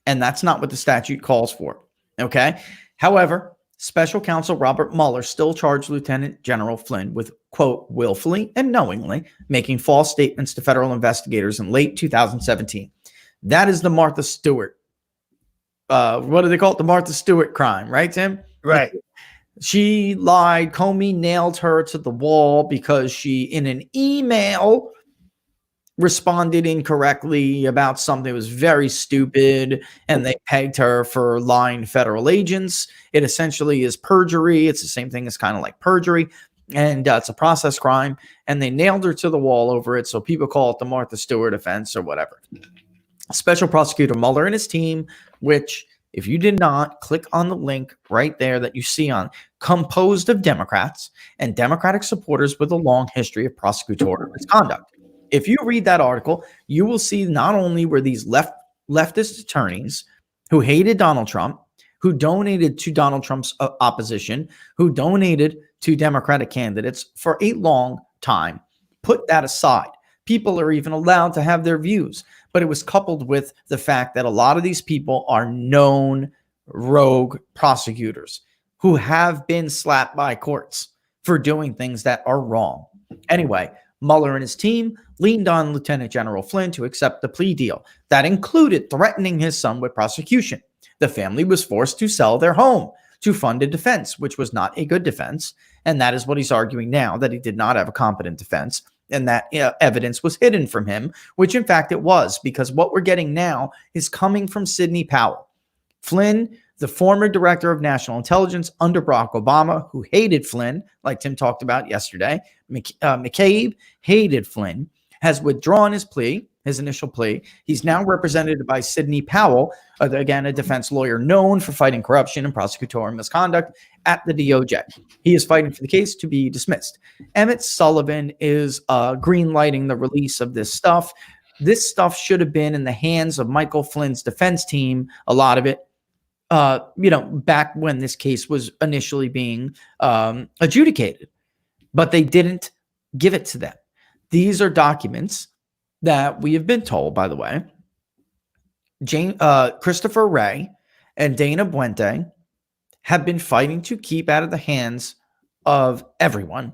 And that's not what the statute calls for. Okay. However, Special Counsel Robert Mueller still charged Lieutenant General Flynn with, quote, willfully and knowingly making false statements to federal investigators in late 2017. That is the Martha Stewart. What do they call it? The Martha Stewart crime, right, Tim? Right. She lied. Comey nailed her to the wall because she, in an email, responded incorrectly about something that was very stupid, and they pegged her for lying to federal agents. It essentially is perjury. It's the same thing as kind of like perjury, and it's a process crime, and they nailed her to the wall over it, so people call it the Martha Stewart offense or whatever. Special Prosecutor Mueller and his team, which, if you did not, click on the link right there that you see on, composed of Democrats and Democratic supporters with a long history of prosecutorial misconduct. If you read that article, you will see not only were these leftist attorneys who hated Donald Trump, who donated to Donald Trump's opposition, who donated to Democratic candidates for a long time, put that aside. People are even allowed to have their views, but it was coupled with the fact that a lot of these people are known rogue prosecutors who have been slapped by courts for doing things that are wrong. Anyway, Mueller and his team leaned on Lieutenant General Flynn to accept the plea deal. That included threatening his son with prosecution. The family was forced to sell their home to fund a defense, which was not a good defense. And that is what he's arguing now, that he did not have a competent defense and that evidence was hidden from him, which in fact it was, because what we're getting now is coming from Sidney Powell. Flynn, the former director of national intelligence under Barack Obama, who hated Flynn, like Tim talked about yesterday, McCabe hated Flynn, has withdrawn his plea, his initial plea. He's now represented by Sidney Powell, again, a defense lawyer known for fighting corruption and prosecutorial misconduct at the DOJ. He is fighting for the case to be dismissed. Emmett Sullivan is green-lighting the release of this stuff. This stuff should have been in the hands of Michael Flynn's defense team, a lot of it, back when this case was initially being adjudicated. But they didn't give it to them. These are documents that we have been told, by the way, Christopher Wray and Dana Puente have been fighting to keep out of the hands of everyone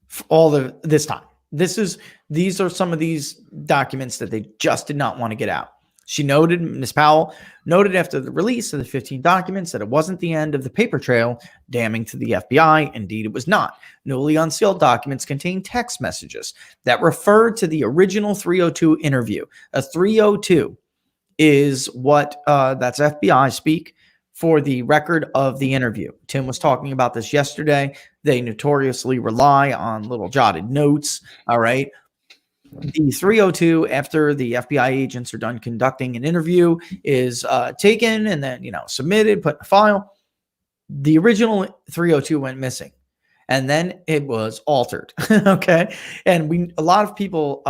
for all of this time. These are some of these documents that they just did not want to get out. She noted, Ms. Powell noted after the release of the 15 documents that it wasn't the end of the paper trail, damning to the FBI. Indeed, it was not. Newly unsealed documents contain text messages that referred to the original 302 interview. A 302 is what that's FBI speak for the record of the interview. Tim was talking about this yesterday. They notoriously rely on little jotted notes. All right. The 302, after the FBI agents are done conducting an interview, is taken and then, submitted, put in a file. The original 302 went missing, and then it was altered. Okay. And a lot of people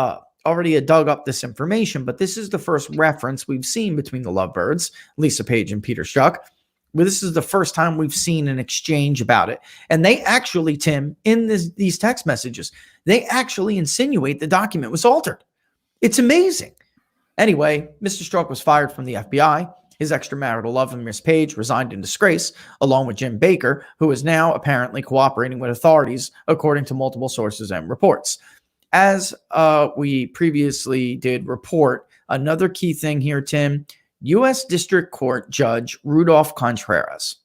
already had dug up this information, but this is the first reference we've seen between the lovebirds, Lisa Page and Peter Strzok. Well, this is the first time we've seen an exchange about it. And they actually, Tim, in these text messages, they actually insinuate the document was altered. It's amazing. Anyway, Mr. Strzok was fired from the FBI. His extramarital lover, Miss Page, resigned in disgrace, along with Jim Baker, who is now apparently cooperating with authorities, according to multiple sources and reports. As we previously did report, another key thing here, Tim, U.S. District Court Judge Rudolph Contreras.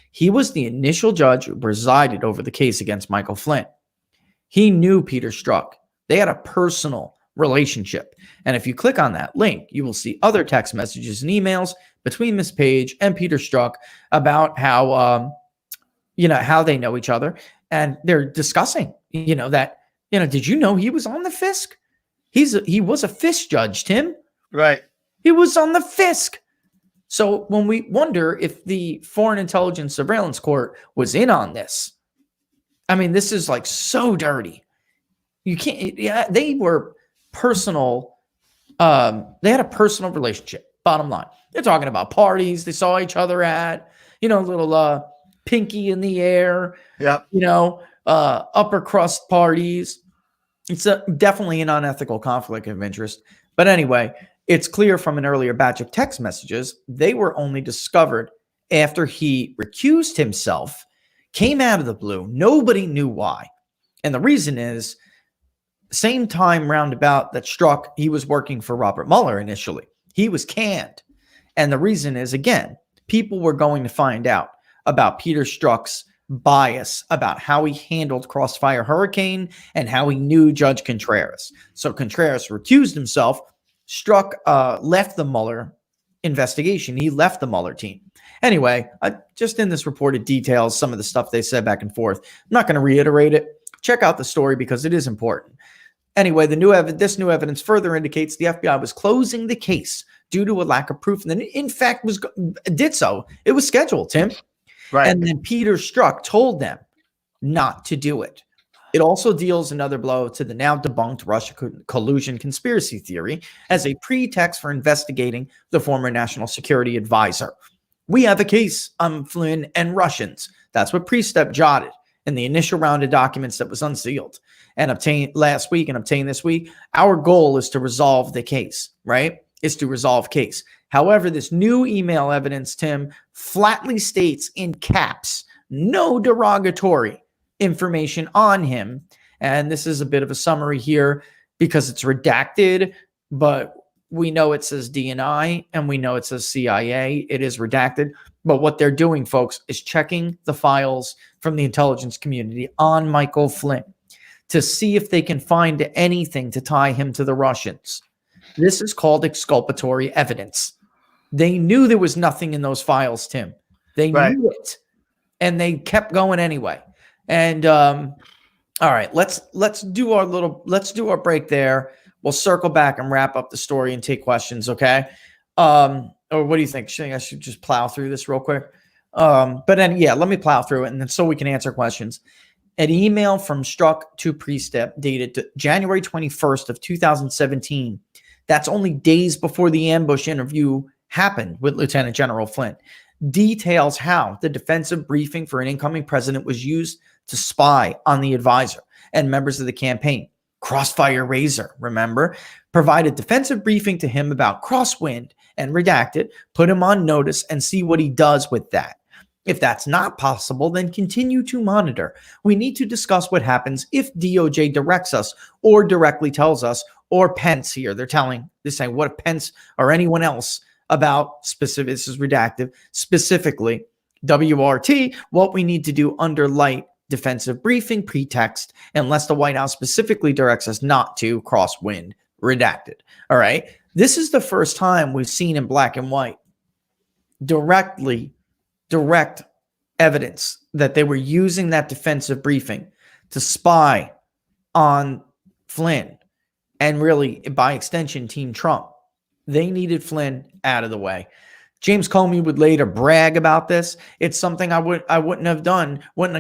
He was the initial judge who presided over the case against Michael Flynn. He knew Peter Strzok. They had a personal relationship. And if you click on that link, you will see other text messages and emails between Miss Page and Peter Strzok about how, how they know each other. And they're discussing, did you know he was on the FISC? He was a FISC judge, Tim. Right. He was on the FISC. So when we wonder if the Foreign Intelligence Surveillance Court was in on this, I mean, this is like so dirty. You can't, they were personal. They had a personal relationship, bottom line. They're talking about parties they saw each other at, little pinky in the air, upper crust parties. It's definitely an unethical conflict of interest. But anyway, it's clear from an earlier batch of text messages, they were only discovered after he recused himself, came out of the blue. Nobody knew why. And the reason is, same time roundabout that Strzok, he was working for Robert Mueller initially. He was canned. And the reason is, again, people were going to find out about Peter Strzok's bias, about how he handled Crossfire Hurricane and how he knew Judge Contreras. So Contreras recused himself. Strzok left the Mueller investigation. He left the Mueller team. Anyway, just in this reported details, some of the stuff they said back and forth. I'm not going to reiterate it. Check out the story because it is important. Anyway, this new evidence further indicates the FBI was closing the case due to a lack of proof, and then in fact did so. It was scheduled, Tim. Right. And then Peter Strzok told them not to do it. It also deals another blow to the now debunked Russia collusion conspiracy theory as a pretext for investigating the former national security advisor. We have a case on Flynn and Russians. That's what Priestep jotted in the initial round of documents that was unsealed and obtained last week and obtained this week. Our goal is to resolve the case, right? Is to resolve case. However, this new email evidence, Tim, flatly states in caps, no derogatory information on him. And this is a bit of a summary here because it's redacted, but we know it says DNI and we know it says CIA. It is redacted. But what they're doing, folks, is checking the files from the intelligence community on Michael Flynn to see if they can find anything to tie him to the Russians. This is called exculpatory evidence. They knew there was nothing in those files, Tim. They knew it, and they kept going anyway. And all right, let's do our break there. We'll circle back and wrap up the story and take questions, okay? Or what do you think? I should just plow through this real quick. But then, yeah, let me plow through it, and then so we can answer questions. An email from Strzok to Priestep dated January 21st of 2017. That's only days before the ambush interview happened with Lieutenant General Flynn. Details how the defensive briefing for an incoming president was used to spy on the advisor and members of the campaign. Crossfire Razor, remember, provided defensive briefing to him about Crosswind and redacted, put him on notice and see what he does with that. If that's not possible, then continue to monitor. We need to discuss what happens if DOJ directs us or directly tells us or Pence here. They're saying what Pence or anyone else about specific, this is redacted, specifically WRT, what we need to do under light defensive briefing pretext, unless the White House specifically directs us not to crosswind, redacted. All right. This is the first time we've seen in black and white direct evidence that they were using that defensive briefing to spy on Flynn and really, by extension, Team Trump. They needed Flynn out of the way. James Comey would later brag about this. It's something I wouldn't have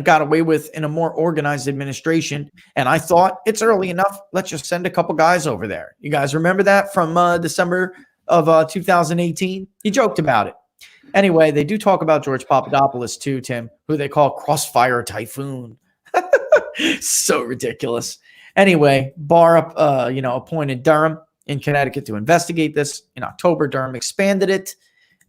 got away with in a more organized administration. And I thought it's early enough. Let's just send a couple guys over there. You guys remember that from December of 2018? He joked about it. Anyway, they do talk about George Papadopoulos too, Tim, who they call Crossfire Typhoon. So ridiculous. Anyway, Barr appointed Durham in Connecticut to investigate this. In October, Durham expanded it.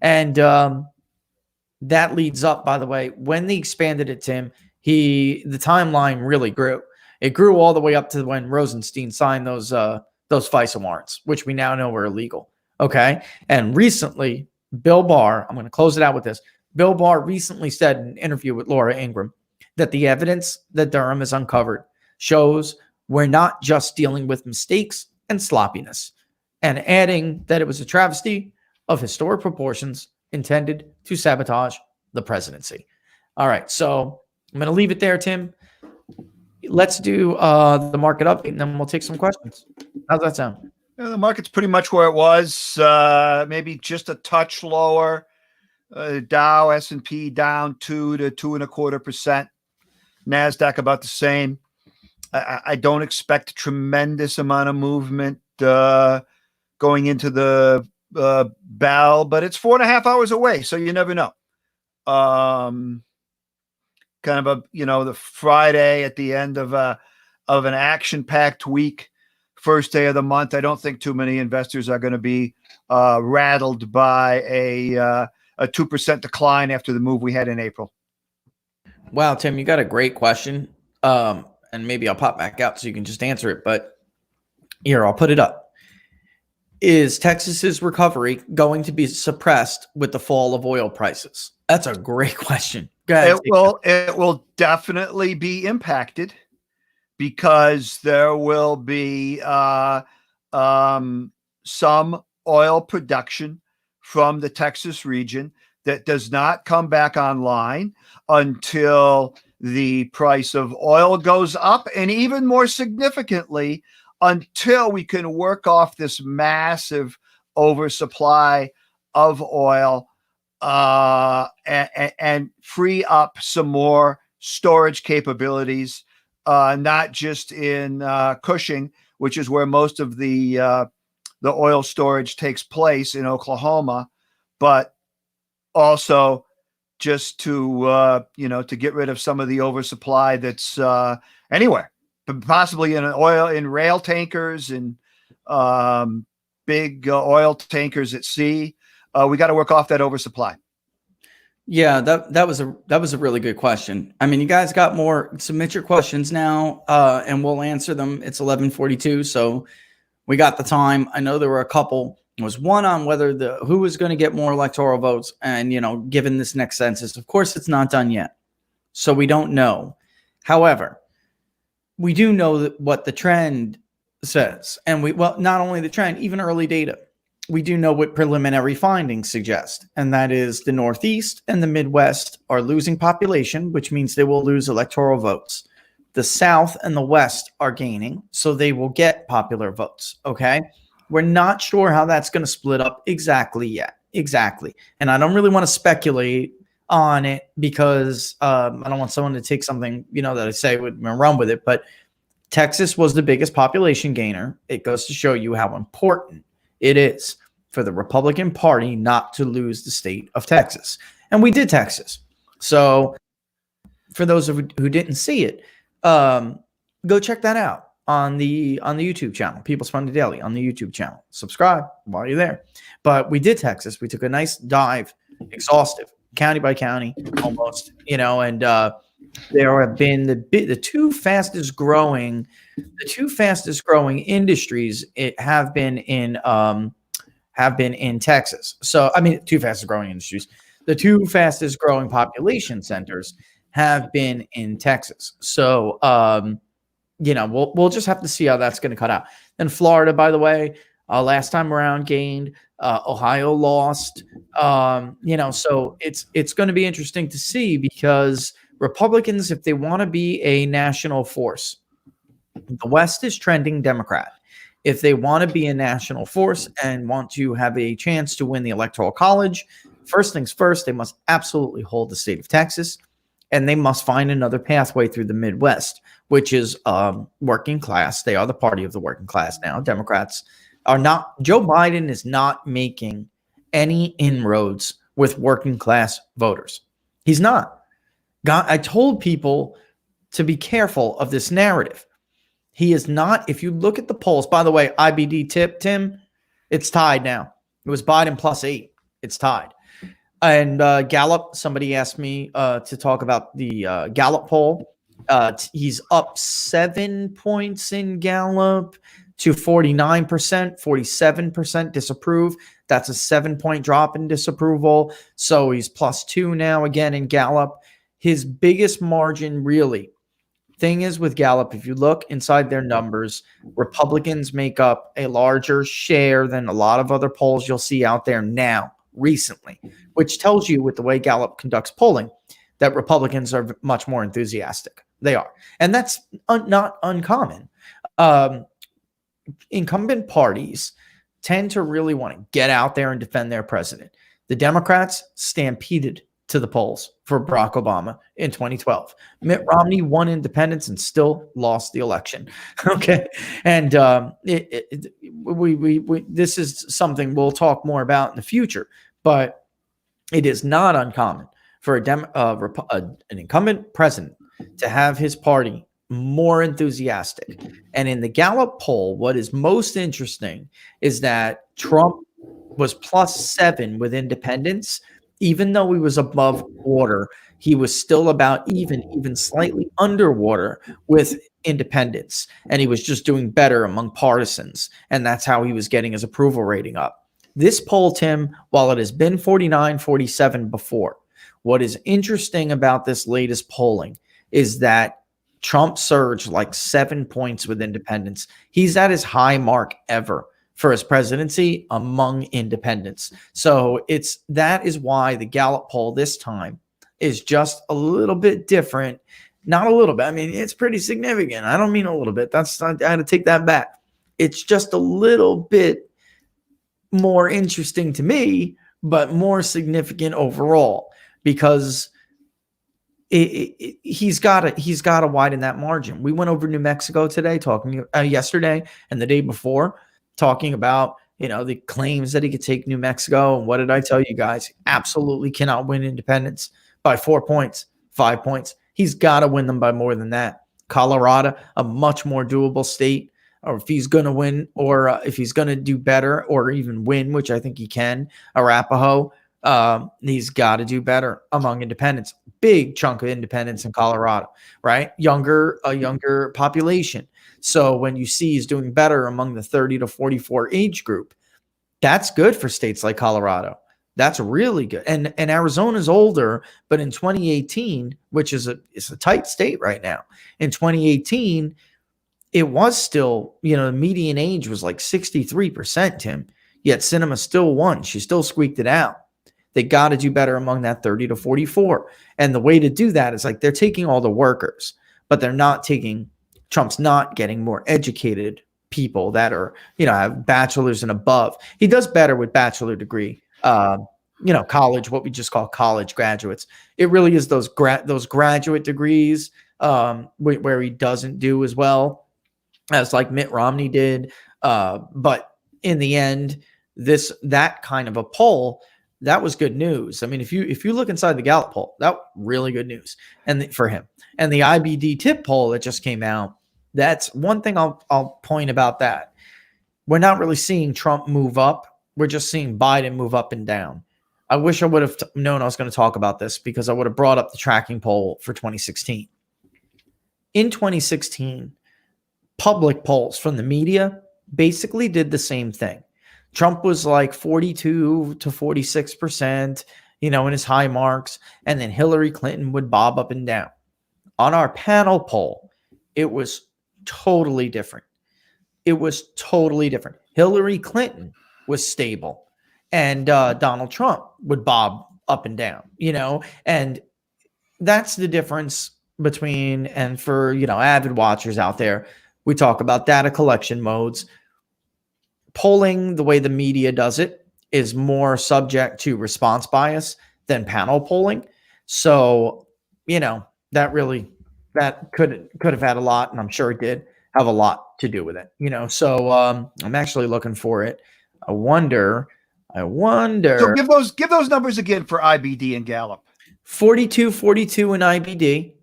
And that leads up, by the way, when they expanded it, Tim, the timeline really grew. It grew all the way up to when Rosenstein signed those FISA warrants, which we now know were illegal. Okay. And recently, Bill Barr, I'm going to close it out with this. Bill Barr recently said in an interview with Laura Ingraham that the evidence that Durham has uncovered shows we're not just dealing with mistakes and sloppiness, and adding that it was a travesty of historic proportions intended to sabotage the presidency. All right, so I'm going to leave it there, Tim. Let's do the market update, and then we'll take some questions. How's that sound? Yeah, the market's pretty much where it was, maybe just a touch lower. Dow, S&P down 2 to 2.25%. NASDAQ about the same. I don't expect a tremendous amount of movement going into the bell, but it's 4.5 hours away, so you never know. Kind of the Friday at the end of an action-packed week, first day of the month. I don't think too many investors are going to be rattled by a 2% decline after the move we had in April. Wow, Tim, you got a great question. And maybe I'll pop back out so you can just answer it. But here, I'll put it up. Is Texas's recovery going to be suppressed with the fall of oil prices? That's a great question. Go ahead. It will definitely be impacted because there will be some oil production from the Texas region that does not come back online until the price of oil goes up, and even more significantly, until we can work off this massive oversupply of oil and free up some more storage capabilities, not just in Cushing, which is where most of the oil storage takes place in Oklahoma, but also just to get rid of some of the oversupply that's anywhere, but possibly in rail tankers and big oil tankers at sea. We got to work off that oversupply. Yeah, that was a really good question. I mean, you guys got more. Submit your questions now, and we'll answer them. It's 11:42, so we got the time. I know there were a couple. There was one on whether who was going to get more electoral votes, and given this next census. Of course, it's not done yet, so we don't know. However, we do know what the trend says, and not only the trend, even early data. We do know what preliminary findings suggest, and that is the Northeast and the Midwest are losing population, which means they will lose electoral votes. The South and the West are gaining, so they will get popular votes. Okay. We're not sure how that's going to split up exactly yet. Exactly. And I don't really want to speculate on it because I don't want someone to take something, that I say would run with it. But Texas was the biggest population gainer. It goes to show you how important it is for the Republican Party not to lose the state of Texas. And we did Texas. So for those who didn't see it, go check that out on the YouTube channel, People's Funded Daily on the YouTube channel. Subscribe while you're there. But we did Texas. We took a nice dive, exhaustive, county by county, almost, and there have been the two fastest growing industries have been in Texas. So I mean, two fastest growing industries, the two fastest growing population centers have been in Texas. So we'll just have to see how that's going to cut out. And Florida, by the way, last time around gained. Ohio lost. So it's going to be interesting to see, because Republicans, if they want to be a national force, the West is trending Democrat. If they want to be a national force and want to have a chance to win the Electoral College, first things first, they must absolutely hold the state of Texas, and they must find another pathway through the Midwest, which is working class. They are the party of the working class now. Democrats are not. Joe Biden is not making any inroads with working class voters. He's not. I told people to be careful of this narrative. He is not. If you look at the polls, by the way, IBD tip, Tim, it's tied now. It was Biden +8. It's tied. And Gallup, somebody asked me to talk about the Gallup poll. He's up 7 points in Gallup to 49%, 47% disapprove. That's a 7-point drop in disapproval. So he's +2 now again in Gallup. His biggest margin, really. Thing is with Gallup, if you look inside their numbers, Republicans make up a larger share than a lot of other polls you'll see out there now, recently, which tells you, with the way Gallup conducts polling, that Republicans are much more enthusiastic. They are. And that's not uncommon. Incumbent parties tend to really want to get out there and defend their president. The Democrats stampeded to the polls for Barack Obama in 2012. Mitt Romney won independents and still lost the election. Okay. And this is something we'll talk more about in the future, but it is not uncommon for an incumbent president to have his party more enthusiastic. And in the Gallup poll, what is most interesting is that Trump was +7 with independents. Even though he was above water, he was still about even slightly underwater with independents. And he was just doing better among partisans. And that's how he was getting his approval rating up. This poll, Tim, while it has been 49, 47 before, what is interesting about this latest polling is that Trump surged like 7 points with independents. He's at his high mark ever for his presidency among independents. So that is why the Gallup poll this time is just a little bit different. Not a little bit. I mean, it's pretty significant. I don't mean a little bit. I had to take that back. It's just a little bit more interesting to me, but more significant overall, because he's got to widen that margin. We went over New Mexico today, talking yesterday and the day before, talking about the claims that he could take New Mexico. And what did I tell you guys? Absolutely cannot win independents by 4 points, 5 points. He's got to win them by more than that. Colorado, a much more doable state. Or if he's going to win, or if he's going to do better, or even win, which I think he can, Arapahoe, he's got to do better among independents. Big chunk of independents in Colorado, right? A younger population. So when you see he's doing better among the 30 to 44 age group, that's good for states like Colorado. That's really good. And Arizona's older, but in 2018, which is a tight state right now, in 2018, it was still, the median age was like 63%, Tim. Yet Sinema still won. She still squeaked it out. They got to do better among that 30 to 44. And the way to do that is like they're taking all the workers, but Trump's not getting more educated people that are, have bachelors and above. He does better with bachelor degree, college, what we just call college graduates. It really is those graduate degrees where he doesn't do as well as like Mitt Romney did. But in the end, that kind of a poll, that was good news. I mean, if you look inside the Gallup poll, that really good news for him. And the IBD tip poll that just came out, that's one thing I'll point about that. We're not really seeing Trump move up. We're just seeing Biden move up and down. I wish I would have known I was going to talk about this because I would have brought up the tracking poll for 2016. In 2016, public polls from the media basically did the same thing. Trump was like 42 to 46%, in his high marks, and then Hillary Clinton would bob up and down. On our panel poll, it was totally different. It was totally different. Hillary Clinton was stable, and Donald Trump would bob up and down, and that's the difference between, and for, avid watchers out there, we talk about data collection modes. Polling, the way the media does it, is more subject to response bias than panel polling. So, that could have had a lot, and I'm sure it did have a lot to do with it, So I'm actually looking for it. I wonder. So give those numbers again for IBD and Gallup. 42 in IBD.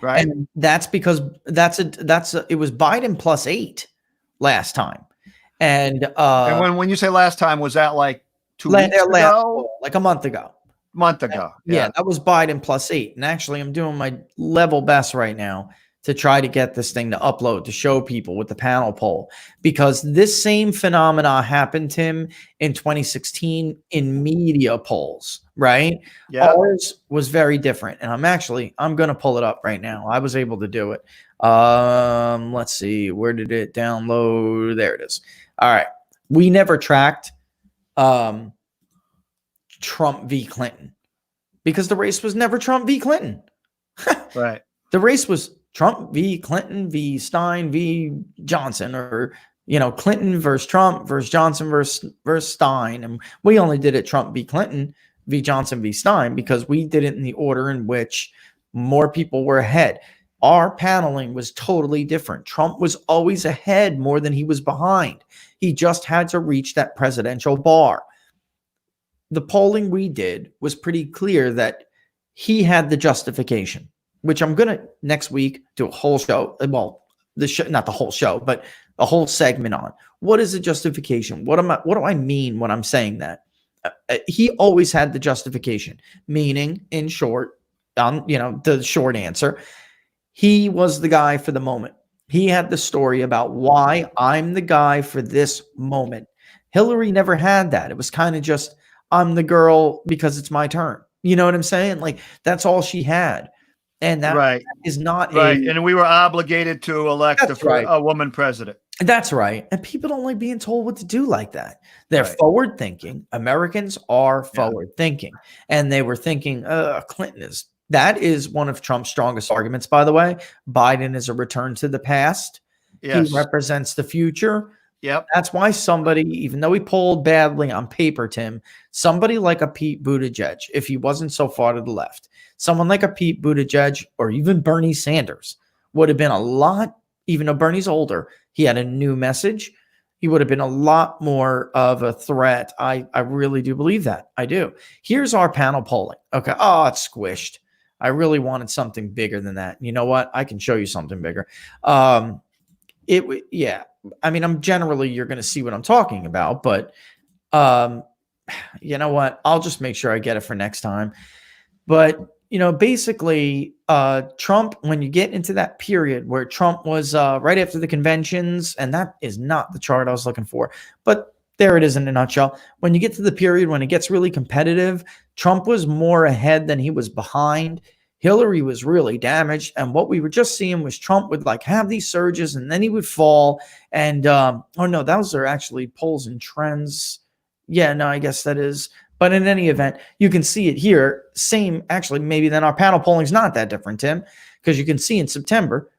Right. And that's because it was Biden plus 8 last time. And when you say last time, was that like 2 weeks ago? Like a month ago. Yeah, that was Biden plus 8. And actually, I'm doing my level best right now to try to get this thing to upload, to show people with the panel poll, because this same phenomena happened to him in 2016 in media polls, right? Yeah. Ours was very different. And I'm going to pull it up right now. I was able to do it. Let's see. Where did it download? There it is. All right. We never tracked Trump v. Clinton because the race was never Trump v. Clinton. Right. The race was Trump v. Clinton v. Stein v. Johnson, or, Clinton versus Trump versus Johnson versus Stein. And we only did it Trump v. Clinton v. Johnson v. Stein because we did it in the order in which more people were ahead. Our paneling was totally different. Trump was always ahead more than he was behind. He just had to reach that presidential bar. The polling we did was pretty clear that he had the justification, which I'm going to next week do a whole show. Well, not the whole show, but a whole segment on what is the justification? What do I mean when I'm saying that? He always had the justification, meaning, in short, the short answer, he was the guy for the moment. He had the story about why I'm the guy for this moment. Hillary never had that. It was kind of just, I'm the girl because it's my turn. You know what I'm saying? Like, that's all she had. And that is not right. And we were obligated to elect a woman president. That's right. And people don't like being told what to do like that. They're forward thinking. Americans are forward thinking. And they were thinking, Clinton is. That is one of Trump's strongest arguments, by the way. Biden is a return to the past. Yes. He represents the future. Yep. That's why somebody, even though he polled badly on paper, Tim, somebody like a Pete Buttigieg, if he wasn't so far to the left, someone like a Pete Buttigieg or even Bernie Sanders would have been a lot, even though Bernie's older, he had a new message. He would have been a lot more of a threat. I really do believe that. I do. Here's our panel polling. Okay. Oh, it's squished. I really wanted something bigger than that. You know what? I can show you something bigger. I mean, you're going to see what I'm talking about, but you know what? I'll just make sure I get it for next time. But, basically, Trump, when you get into that period where Trump was right after the conventions, and that is not the chart I was looking for, but there it is in a nutshell. When you get to the period when it gets really competitive, Trump was more ahead than he was behind. Hillary was really damaged. And what we were just seeing was Trump would have these surges and then he would fall. And, those are actually polls and trends. Yeah, no, I guess that is. But in any event, you can see it here. Same, actually, maybe then our panel polling is not that different, Tim, because you can see in September,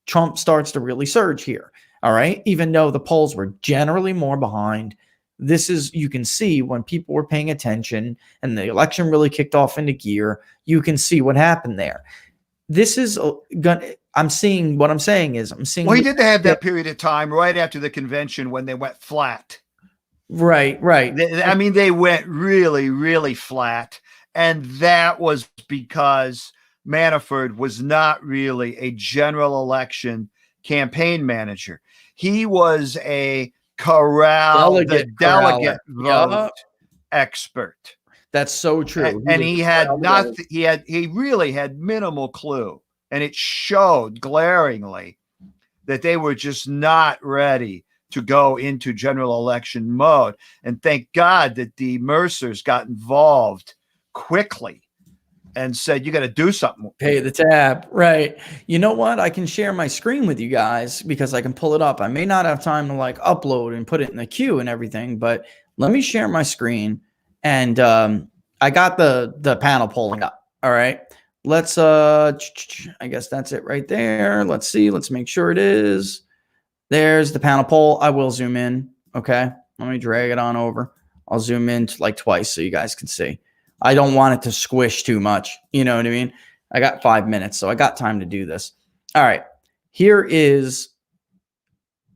Trump starts to really surge here. All right. Even though the polls were generally more behind, you can see when people were paying attention and the election really kicked off into gear, you can see what happened there. This is I'm seeing what I'm saying is I'm seeing. Well, he did have that period of time right after the convention when they went flat. Right. They went really, really flat. And that was because Manafort was not really a general election campaign manager. He was a delegate vote expert. That's so true. And he had nothing. He really had minimal clue, and it showed glaringly that they were just not ready to go into general election mode. And thank God that the Mercers got involved quickly and said, you got to do something. Pay the tab. Right. You know what? I can share my screen with you guys because I can pull it up. I may not have time to like upload and put it in the queue and everything, but let me share my screen. And I got the panel polling up. All right. Let's I guess that's it right there. Let's see. Let's make sure it is. There's the panel poll. I will zoom in. Okay. Let me drag it on over. I'll zoom in like twice so you guys can see. I don't want it to squish too much. You know what I mean? I got 5 minutes, so I got time to do this. All right. Here is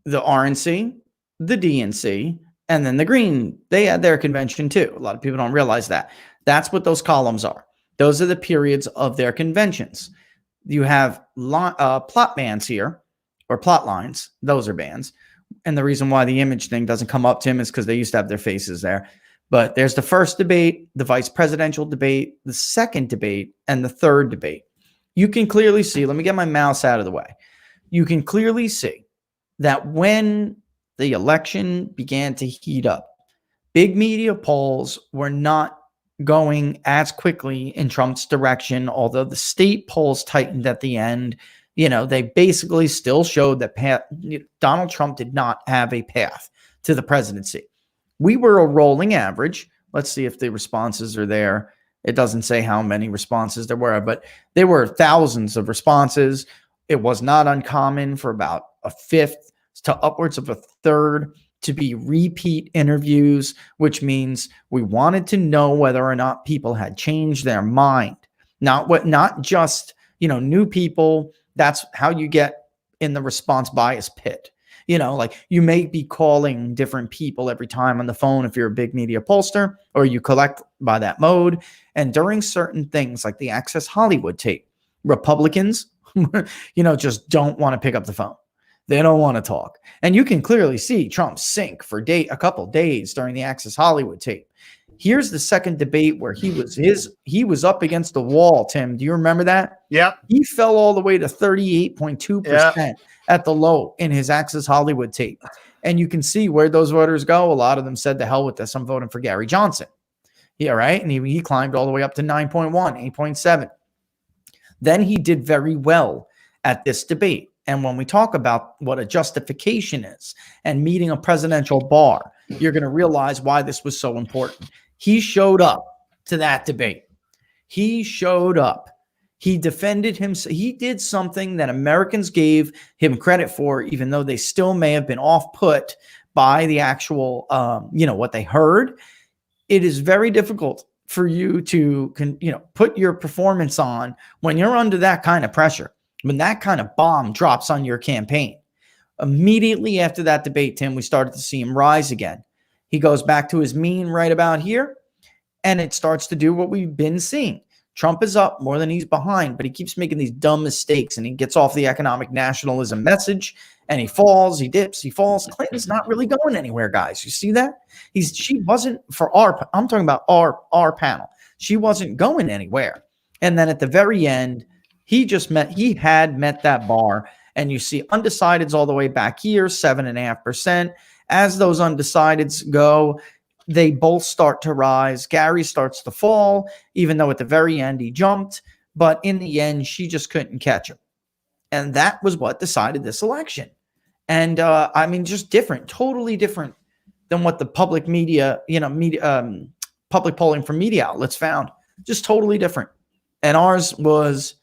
the RNC, the DNC, and then the Green. They had their convention too. A lot of people don't realize that. That's what those columns are. Those are the periods of their conventions. You have plot bands here, or plot lines. Those are bands. And the reason why the image thing doesn't come up, Tim, is because they used to have their faces there. But there's the first debate, the vice presidential debate, the second debate, and the third debate. You can clearly see, let me get my mouse out of the way. You can clearly see that when the election began to heat up, big media polls were not going as quickly in Trump's direction, although the state polls tightened at the end. You know, they basically still showed that Donald Trump did not have a path to the presidency. We were a rolling average. Let's see if the responses are there. It doesn't say how many responses there were, but there were thousands of responses. It was not uncommon for about a fifth to upwards of a third to be repeat interviews, which means we wanted to know whether or not people had changed their mind. Not just, new people. That's how you get in the response bias pit. Like you may be calling different people every time on the phone if you're a big media pollster, or you collect by that mode. And during certain things like the Access Hollywood tape, Republicans, just don't want to pick up the phone. They don't want to talk. And you can clearly see Trump sink for a couple days during the Access Hollywood tape. Here's the second debate where he was up against the wall, Tim. Do you remember that? Yeah. He fell all the way to 38.2% at the low in his Access Hollywood tape. And you can see where those voters go. A lot of them said, the hell with this, I'm voting for Gary Johnson. Yeah, right? And he climbed all the way up to 9.1, 8.7. Then he did very well at this debate. And when we talk about what a justification is and meeting a presidential bar, you're going to realize why this was so important. He showed up to that debate. He showed up. He defended him. He did something that Americans gave him credit for, even though they still may have been off-put by the actual, what they heard. It is very difficult for you to, put your performance on when you're under that kind of pressure, when that kind of bomb drops on your campaign. Immediately after that debate, Tim, we started to see him rise again. He goes back to his mean right about here, and it starts to do what we've been seeing. Trump is up more than he's behind, but he keeps making these dumb mistakes, and he gets off the economic nationalism message, and he falls, he dips, he falls. Clinton's not really going anywhere, guys. You see that? She wasn't for I'm talking about our panel. She wasn't going anywhere. And then at the very end, he had met that bar. And you see undecideds all the way back here, 7.5%. As those undecideds go, they both start to rise. Gary starts to fall, even though at the very end he jumped. But in the end, she just couldn't catch him. And that was what decided this election. And just different, totally different than what the public media, public polling from media outlets found. Just totally different. And ours was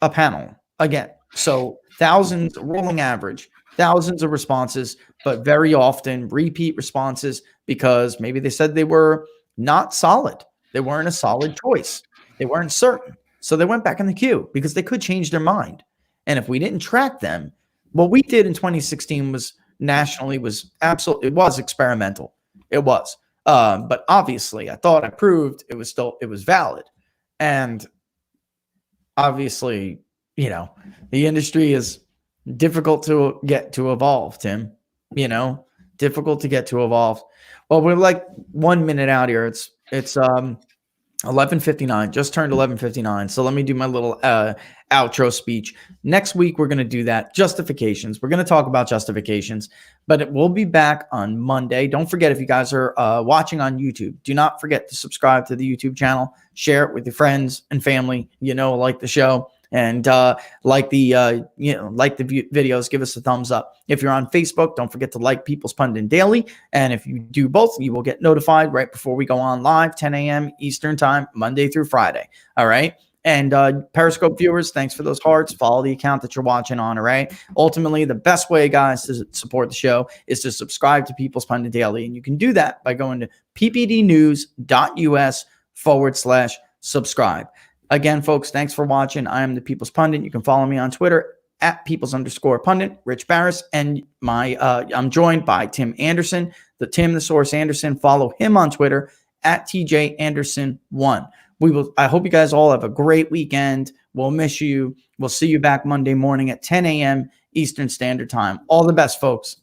a panel again. So thousands, rolling average, thousands of responses, but very often repeat responses because maybe they said they were not solid. They weren't a solid choice. They weren't certain. So they went back in the queue because they could change their mind. And if we didn't track them, what we did in 2016 was it was experimental. It was. But obviously I thought I proved it was valid. And obviously, the industry is difficult to get to evolve, Tim. Difficult to get to evolve. Well, we're like 1 minute out here. It's 11:59, just turned 11:59. So let me do my little outro speech. Next week, we're going to do that. Justifications. We're going to talk about justifications, but it will be back on Monday. Don't forget, if you guys are watching on YouTube, do not forget to subscribe to the YouTube channel, share it with your friends and family, like the show. And like the videos, give us a thumbs up. If you're on Facebook, don't forget to like People's Pundit Daily. And if you do both, you will get notified right before we go on live, 10 a.m. Eastern time, Monday through Friday. All right. And Periscope viewers, thanks for those hearts. Follow the account that you're watching on. All right. Ultimately, the best way, guys, to support the show is to subscribe to People's Pundit Daily. And you can do that by going to ppdnews.us/subscribe. Again, folks, thanks for watching. I am the People's Pundit. You can follow me on Twitter at Peoples_Pundit, Rich Barris, and I'm joined by Tim Anderson, the Source Anderson. Follow him on Twitter at TJ Anderson1. I hope you guys all have a great weekend. We'll miss you. We'll see you back Monday morning at 10 a.m. Eastern Standard Time. All the best, folks.